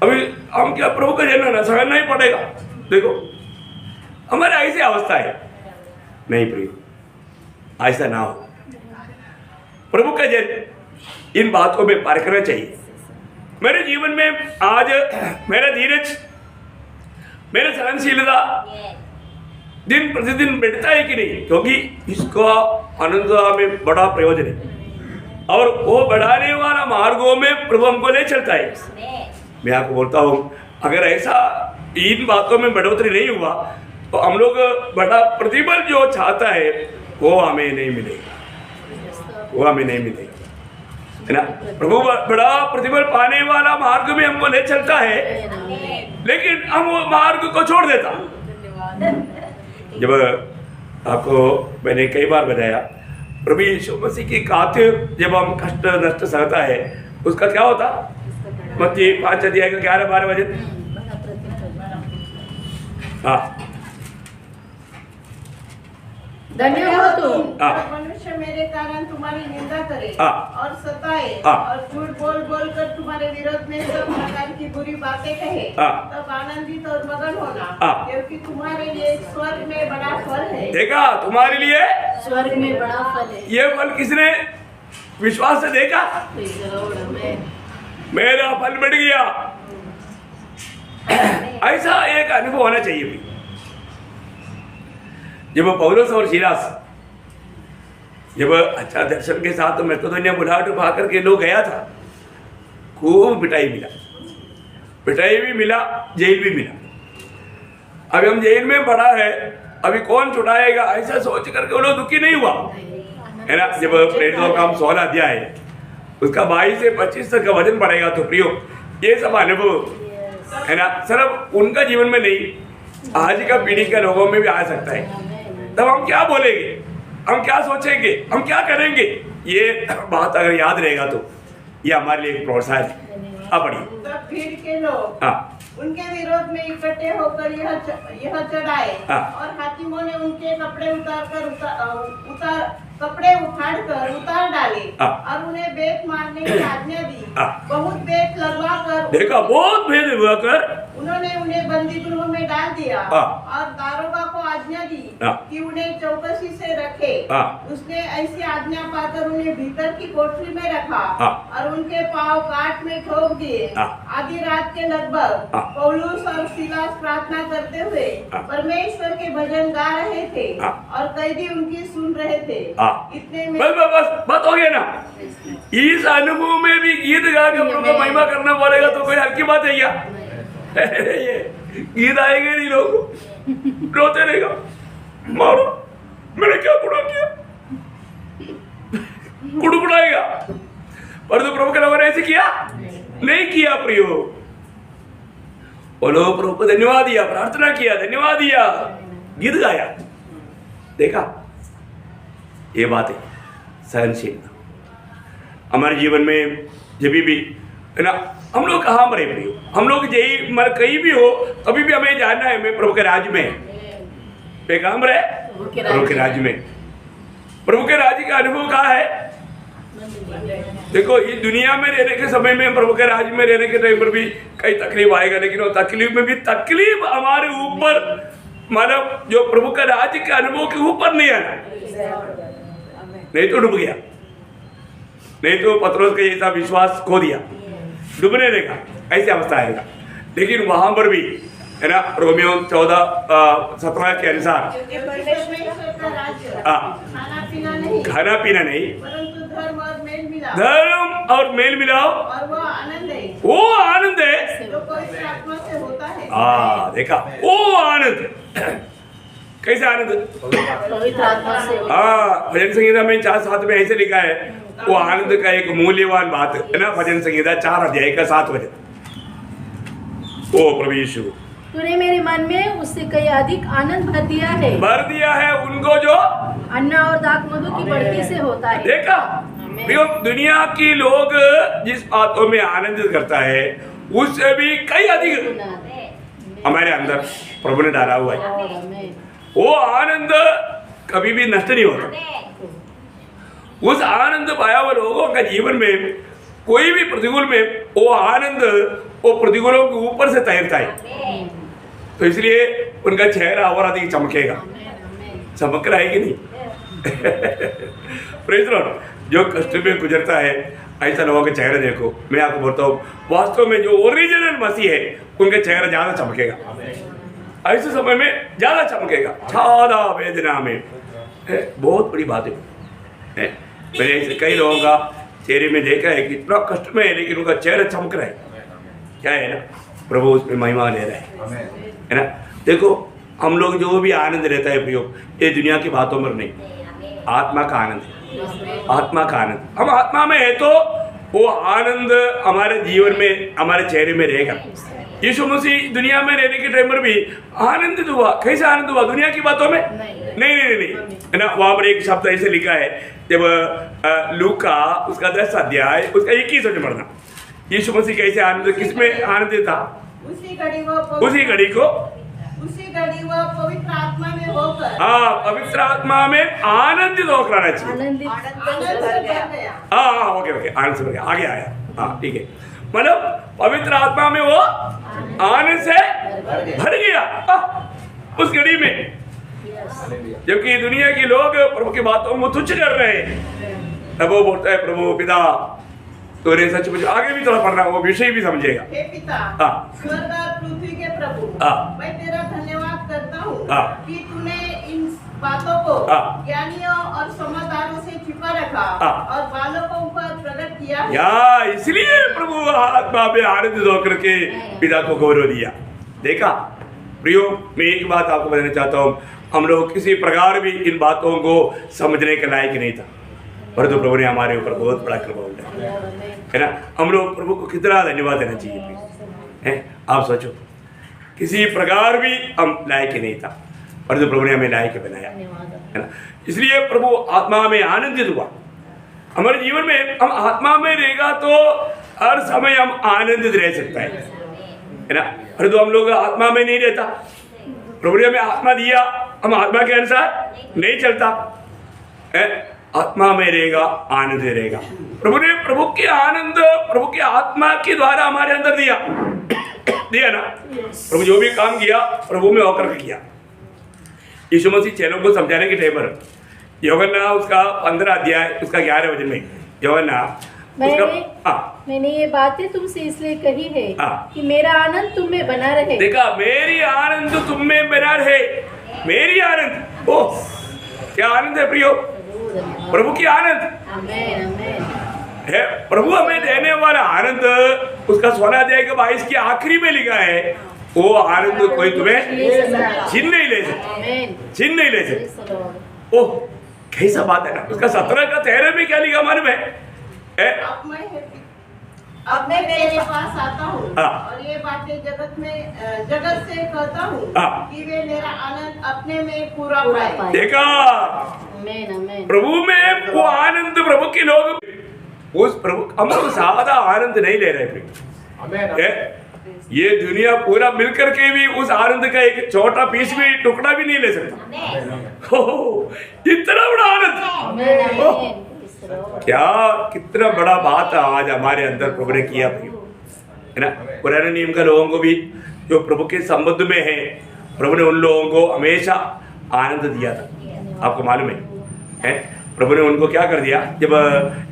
अभी हम क्या प्रभु का जन्म ना सहना ही पड़ेगा। देखो हमारे ऐसी अवस्था है, नहीं प्रिय, ऐसा ना हो। प्रभु का जन्म इन बातों में पार करना चाहिए। मेरे जीवन में आज मेरा धीरज, मेरा सहनशीलता दिन प्रतिदिन बढ़ता है कि नहीं, क्योंकि इसका आनंद में बड़ा प्रयोजन है और वो बढ़ाने वाला मार्गों में प्रभु हमको ले चलता है। मैं आपको बोलता हूँ, अगर ऐसा इन बातों में बढ़ोतरी नहीं हुआ तो हम लोग बड़ा प्रतिफल जो चाहता है वो हमें नहीं मिलेगा, वो हमें नहीं मिलेगा, है ना। प्रभु बड़ा प्रतिफल पाने वाला मार्ग में हमको ले चलता है, लेकिन हम वो मार्ग को छोड़ देता। जब आपको मैंने कई बार बताया, प्रभु यीशु मसीह की खातिर जब हम कष्ट नष्ट सहता है उसका क्या होता, मत्ती 5 अध्याय का 11-12 वचन। हाँ, धन्य हो तुम जब मनुष्य मेरे कारण तुम्हारी निंदा करे और सताए और झूठ बोल बोल कर तुम्हारे विरोध में सब प्रकार की बुरी बातें कहे, तब आनंदित और मगन होना, क्योंकि तुम्हारे लिए स्वर्ग में बड़ा फल है। देखा, तुम्हारे लिए स्वर्ग में बड़ा फल है। ये फल किसने विश्वास से देखा? मेरा फल बढ़ गया। ऐसा एक अनुभव होना चाहिए भी। जब पौलुस और सीलास जब अच्छा दर्शन के साथ मकेदोनिया बुलाहट पा करके लोग गया था, खूब पिटाई मिला, पिटाई भी मिला, जेल भी मिला। अभी हम जेल में पड़ा है, अभी कौन छुड़ाएगा, ऐसा सोच करके वो लोग दुखी नहीं हुआ, है ना। जब प्रेरितों का 16 अध्याय उसका 22 से 25 तक का वचन पड़ेगा तो प्रियो, ये सब अनुभव है ना, सिर्फ उनका जीवन में नहीं, आज का पीढ़ी के लोगों में भी आ सकता है। तब हम क्या बोलेंगे, हम क्या सोचेंगे, हम क्या करेंगे, ये बात अगर याद रहेगा तो ये हमारे लिए प्रोत्साहन है। अब बढ़िए। तब भीड़ के लोग उनके विरोध में इकट्ठे होकर यह चढ़ाए और हाकिमों ने उनके कपड़े उखाड़कर उतार डाले और उन्हें बेत मारने की आज्ञा दी। बहुत बेत लगवा कर देखा, बहुत भेद हुआ कर उन्होंने उन्हें बंदी गृह में डाल दिया और दारोगा को आज्ञा दी कि उन्हें चौकसी से रखे। उसने ऐसी आज्ञा पाकर उन्हें भीतर की कोठरी में रखा और उनके पांव काट में ठोक दिए। आधी रात के लगभग पौलुस और सीलास प्रार्थना करते हुए परमेश्वर के भजन गा रहे थे और कैदी उनकी सुन रहे थे। इतने में बस हो गया ना। इस अनुभव में भी गीत गा के प्रभु को महिमा करना पड़ेगा तो कोई हल्की बात है क्या? ये गीत आएंगे नहीं, लोग रोते रहेगा, मारो मैंने क्या गुनाह किया, कुड़कुड़ाएगा। पर तो प्रभु के लोगों ने ऐसे किया नहीं किया। प्रियो, बोलो प्रभु को धन्यवाद दिया, प्रार्थना किया, धन्यवाद दिया, गीत गाया। देखा, ये बात है सहनशीलता हमारे जीवन में। जब भी है ना, हम लोग कहाँ मरे प्रियो, हम लोग यही मर कहीं भी हो, कभी भी हमें जानना है मैं प्रभु के राज्य में है। कहाँ मरे? प्रभु के राज्य में। प्रभु के राज्य का अनुभव कहाँ है? देखो, ये दुनिया में रहने के समय में, प्रभु के राज्य में रहने के टाइम पर भी कई तकलीफ आएगा, लेकिन वो तकलीफ में भी तकलीफ हमारे ऊपर, मतलब जो प्रभु का राज्य के अनुभव के ऊपर नहीं आना, नहीं तो डूब गया, नहीं तो पतरस का जैसा विश्वास खो दिया, डूबने देगा, ऐसी अवस्था आएगा। लेकिन वहां पर भी है ना, रोमियो 14:17 के अनुसार खाना पीना नहीं, धर्म और मेल मिलाओ, और वो आनंद है, वो आनंद है जो पवित्र आत्मा से होता है। देखा, वो आनंद कैसे आनंद? पवित्र आत्मा से। भजन संहिता में 4:7 में ऐसे लिखा है, वो आनंद का एक मूल्यवान बात है ना। भजन संहिता 4 अध्याय का 7 वचन। ओ प्रभु यीशु, तूने मेरे मन में उससे कई अधिक आनंद भर दिया है उनको जो अन्ना और दाख मधु की बढ़ती से होता है। देखा, दुनिया की लोग जिस बातों में आनंद करता है उससे भी कई अधिक हमारे अंदर प्रभु ने डाला हुआ है। वो आनंद कभी भी नष्ट नहीं होता। उस आनंद पाया हुआ लोगों का जीवन में कोई भी प्रतिकूल में वो आनंद वो प्रतिकूलों के ऊपर से तैरता है, तो इसलिए उनका चेहरा और अधिक चमकेगा। चमक रहा है कि नहीं? Praise Lord. जो कष्ट में गुजरता है ऐसा लोगों के चेहरे देखो, मैं आपको बोलता हूँ, वास्तव में जो ओरिजिनल मसीह है उनके चेहरा ज्यादा चमकेगा, ऐसे समय में ज्यादा चमकेगा, ज्यादा वेदना में। बहुत बड़ी बात है। मैंने ऐसे कई लोगों का चेहरे में देखा है कि इतना कष्ट में है लेकिन उनका चेहरा चमक रहा है। क्या है ना, प्रभु उसमें महिमा ले रहे हैं, है ना। देखो हम लोग जो भी आनंद लेता है प्रियो, ये दुनिया की बातों में नहीं, आत्मा का आनंद है, आत्मा का आनंद। हम आत्मा में है तो वो आनंद हमारे जीवन में, हमारे चेहरे में रहेगा। यीशु मसीह दुनिया में रहने के टाइम पर भी आनंदित हुआ। कैसे आनंद हुआ? दुनिया की बातों में नहीं, है ना। वहां पर एक शब्द ऐसे लिखा है, जब लूका उसका 10 अध्याय उसका 21 में पढ़ना, यीशु मसीह कैसे आनंद, किसमें आनंदित था? उसी घड़ी वो पवित्र आत्मा में होकर, हाँ, पवित्र आत्मा में आनंदित होकर आना चाहिए। हाँ, ओके, आनंद से भर गया, आगे आया। हाँ, ठीक है, मतलब पवित्र आत्मा में वो आनंद से भर गया उस घड़ी में। जबकि दुनिया के लोग प्रभु की बातों को तुच्छ कर रहे हैं, तब वो बोलता है, प्रभु पिता तूने सच मुझे, आगे भी थोड़ा पढ़ना, वो विषय भी समझेगा। हे पिता, स्वर्ग और पृथ्वी के प्रभु, मैं तेरा धन्यवाद करता हूँ कि तूने इन बातों को ज्ञानियों और समझदारों से छिपा रखा और बालकों पर प्रकट किया है। या इसलिए प्रभु आत्मा में आनंदित होकर के पिता को गौरव दिया। देखा प्रियो, मैं एक बात आपको बताना चाहता हूँ, हम लोग किसी प्रकार भी इन बातों को समझने के लायक नहीं था, परंतु प्रभु ने हमारे ऊपर बहुत बड़ा कृपा उठाया, है ना। हम लोग प्रभु को कितना धन्यवाद देना चाहिए है। आप सोचो, किसी प्रकार भी हम लायक ही नहीं था, परंतु प्रभु ने हमें लायक बनाया, है ना। इसलिए प्रभु आत्मा में आनंदित हुआ। हमारे जीवन में हम आत्मा में रहेगा तो हर समय हम आनंदित रह सकता है ना। परंतु हम लोग आत्मा में नहीं रहता, प्रभु ने हमें आत्मा दिया, हम आत्मा के अनुसार नहीं चलता है। आत्मा में रहेगा, आनंद रहेगा। प्रभु ने प्रभु के आनंद, प्रभु के आत्मा के द्वारा हमारे अंदर दिया ना। प्रभु जो भी काम किया प्रभु में होकर के किया। यीशु मसीह चेलों को समझाने के टाइम पर यूहन्ना उसका 15 अध्याय उसका 11 वचन में, यूहन्ना मैंने ये बातें तुमसे इसलिए कही है कि मेरा आनंद तुम में बना रहे। देखा, मेरी आनंद तुम में बना रहे, मेरी आनंद। ओह, क्या आनंद है प्रियो, प्रभु की आनंद है। प्रभु हमें देने वाला आनंद, उसका 16 अध्याय के 22 की आखिरी में लिखा है, वो आनंद कोई तुम्हें छीन नहीं ले सकता, छीन नहीं ले सकता। ओह, कैसा बात है ना। उसका 17 का 13 में क्या लिखा हमारे में? अब मैं तेरे पास आता हूँ और ये बातें जगत से कहता हूँ कि वे मेरा आनंद अपने में पूरा पाए। देखा, प्रभु में वो आनंद, प्रभु के लोग उस प्रभु, हम लोग सादा आनंद नहीं ले रहे। ये दुनिया पूरा मिलकर के भी उस आनंद का एक छोटा पीस भी, टुकड़ा भी नहीं ले सकता। इतना बड़ा आनंद, क्या कितना बड़ा बात आज हमारे अंदर प्रभु ने किया, है ना। पुराने नियम का लोगों को भी जो प्रभु के संबंध में है, प्रभु ने उन लोगों को हमेशा आनंद दिया था। आपको मालूम है प्रभु ने उनको क्या कर दिया? जब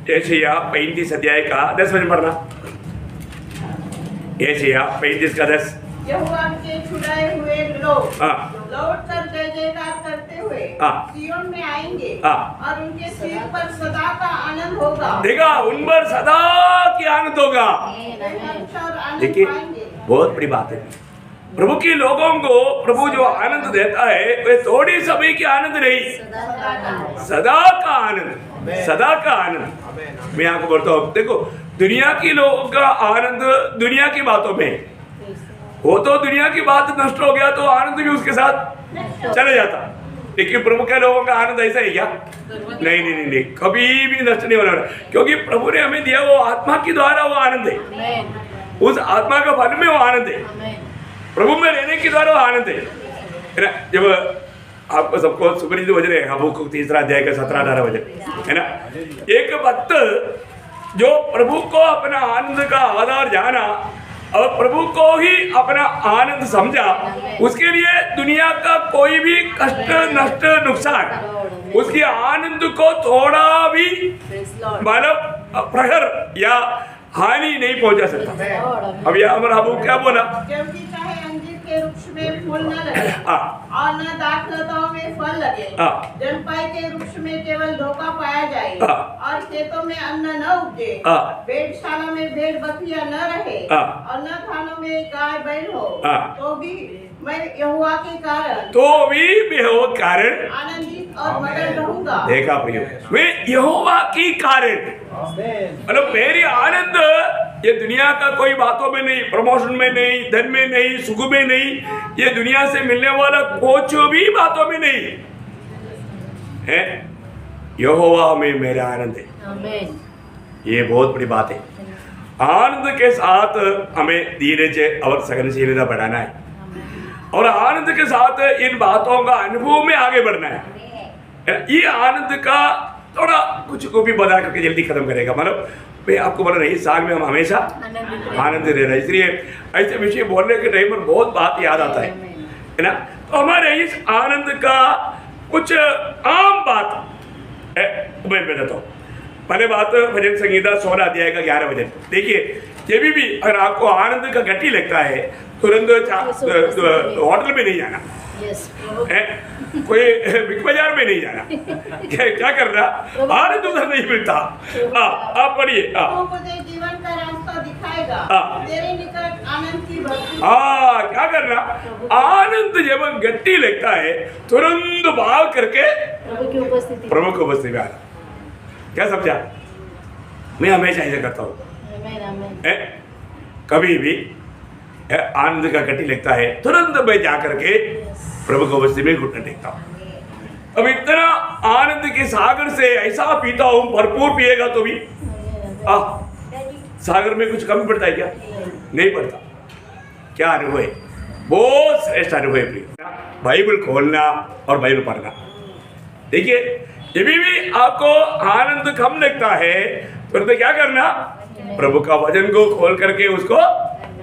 यशायाह 35 अध्याय का 10 वचन पढ़ना, यशायाह 35 का 10। यहोवा के छुड़ाए हुए लोग लौट कर जय जयकार करते हुए सिय्योन में आएंगे और उनके सिर पर सदा का आनंद होगा। देखा, उन पर सदा की आनंद होगा। देखिए, बहुत बड़ी बात है। प्रभु के लोगों को प्रभु जो आनंद देता है वह थोड़ी समय की आनंद नहीं, सदा का आनंद, सदा का आनंद। मैं आपको बोलता हूँ, देखो दुनिया के लोगों का आनंद दुनिया की बातों में वो, तो दुनिया की बात नष्ट हो गया तो आनंद भी उसके साथ चले जाता। लेकिन प्रभु के लोगों का आनंद ऐसा है क्या? नहीं नहीं नहीं, कभी भी नष्ट नहीं होना, क्योंकि प्रभु ने हमें दिया वो आत्मा के द्वारा वो आनंद है, उस आत्मा का फल में वो आनंद है, प्रभु में रहने के द्वारा वो आनंद है। जब आपको सबको सुपरिचित वचन है हबक्कुक 3 अध्याय का 17-18 वचन, है ना। एक भक्त जो प्रभु को अपना आनंद का आधार जाना और प्रभु को ही अपना आनंद समझा, उसके लिए दुनिया का कोई भी कष्ट, नष्ट, नुकसान उसके आनंद को थोड़ा भी मतलब प्रहर या हानि नहीं पहुंचा सकता। अब यह हमारा हबक्कुक क्या बोला? क्योंकि चाहे अंजीर के वृक्ष में फूल न लगे और न दाखलताओं में फल लगे। जलपाई के वृक्ष में केवल धोखा पाया जाए और खेतों में अन्न न उपजे। भेड़शाला में भेड़ बकरियां न रहे और न थानों में गाय बैल हो, तो भी मैं यहोवा के कारण आनंदित और मगन रहूंगा। देखा प्रियो, वे यहोवा की कारण, मतलब मेरी आनंद ये दुनिया का कोई बातों में नहीं, प्रमोशन में नहीं, धन में नहीं, सुख में नहीं, ये दुनिया से मिलने वाला कुछ भी बातों में नहीं है। यहोवा में मेरा आनंद है। ये बहुत बड़ी बात है। आनंद के साथ हमें धीरज और सहनशीलता बढ़ाना है और आनंद के साथ इन बातों का अनुभव में आगे बढ़ना है। ये आनंद का थोड़ा कुछ को भी बता करके जल्दी खत्म करेगा। मतलब मैं आपको बोला नहीं, इस साल में हम हमेशा आनंद रह रहे हैं, इसलिए ऐसे विषय बोलने के टाइम पर बहुत बात याद आता है ना। तो हमारे इस आनंद का कुछ आम बात मैं बताता हूँ। पहले बात भजन संहिता 16 अध्याय का 11 वचन देखिए। ये भी अगर आपको आनंद का गट्टी लगता है तुरंत होटल में नहीं जाना, कोई बिग बाजार में नहीं जाना, क्या करना, आनंद उधर नहीं मिलता। आप पढ़िए। मुझे जीवन का रास्ता दिखाएगा, तेरे निकट आनंद की भक्ति। क्या करना, आनंद जब गट्टी लगता है तुरंत भाग करके प्रभु की उपस्थिति में आना। क्या समझा? मैं हमेशा ऐसा करता हूँ। कभी भी आनंद का गट्टी लगता है तुरंत मैं जाकर के प्रभु को उपस्थिति में घुटना टेकता हूँ। अब इतना आनंद के सागर से ऐसा पीता हूँ, भरपूर पिएगा तो भी सागर में कुछ कमी पड़ता है क्या? नहीं पड़ता। क्या अनुभव है, बहुत श्रेष्ठ अनुभव है। बाइबल खोलना और बाइबल पढ़ना। देखिए, जब भी आपको आनंद कम लगता है तो क्या करना, प्रभु का वचन को खोल करके उसको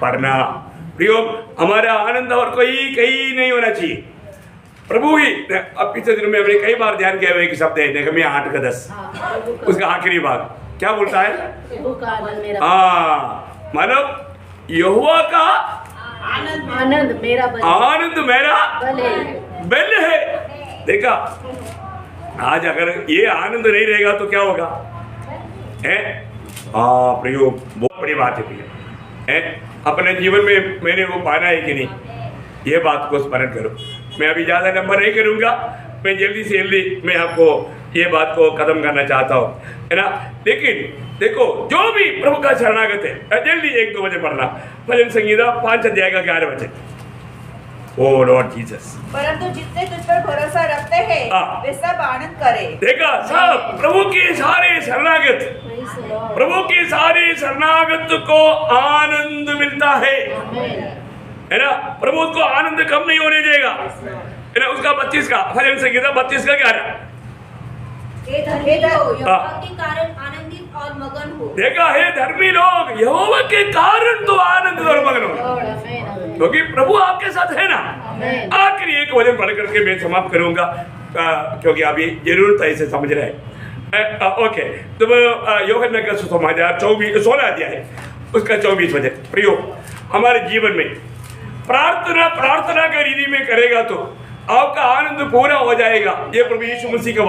पढ़ना। प्रियो, हमारा आनंद और कोई कहीं नहीं होना चाहिए, प्रभु ही। अब पिछले दिन में हमने कई बार ध्यान किया हुआ एक शब्द है नहमीया 8:10, उसका आखिरी भाग क्या बोलता है? मतलब यहोवा का आनंद मेरा बल है। देखा, आज अगर ये आनंद नहीं रहेगा तो क्या होगा? प्रियो, बहुत बड़ी बात है प्रियो। अपने जीवन में मैंने वो पाना है कि नहीं, ये बात को स्मरण करो। मैं अभी ज़्यादा नंबर नहीं करूँगा, मैं जल्दी से जल्दी मैं आपको ये बात को खत्म करना चाहता हूँ, है ना। लेकिन देखो, जो भी प्रभु का शरणागत है, जल्दी 1-2 वचन पढ़ना। भजन संहिता 5 अध्याय का 11 वचन। ओ लॉर्ड जीसस, परंतु जितने तुझ पर भरोसा रखते हैं वे सब आनंद करें। देखा, सब प्रभु के सारे शरणागत, प्रभु के सारे शरणागत को आनंद मिलता है ना। प्रभु को आनंद कम नहीं होने देगा, है ना। उसका 25 का भजन संहिता 25 का 11। यहोवा के कारण आनंदित और मगन हो। देखा है, धर्मी लोग यहोवा के कारण तो आनंद और मगन हो, क्योंकि प्रभु आपके साथ है ना। आखिरी एक वचन पढ़ करके मैं समाप्त करूंगा, क्योंकि अभी जरूरत है इसे समझ रहे हैं। ओके, तो यूहन्ना का सुसमाचार 16 अध्याय उसका 24 वचन। प्रियो, हमारे जीवन में प्रार्थना का रीति में करेगा तो आपका आनंद पूरा हो जाएगा। ये प्रभु यीशु मसीह का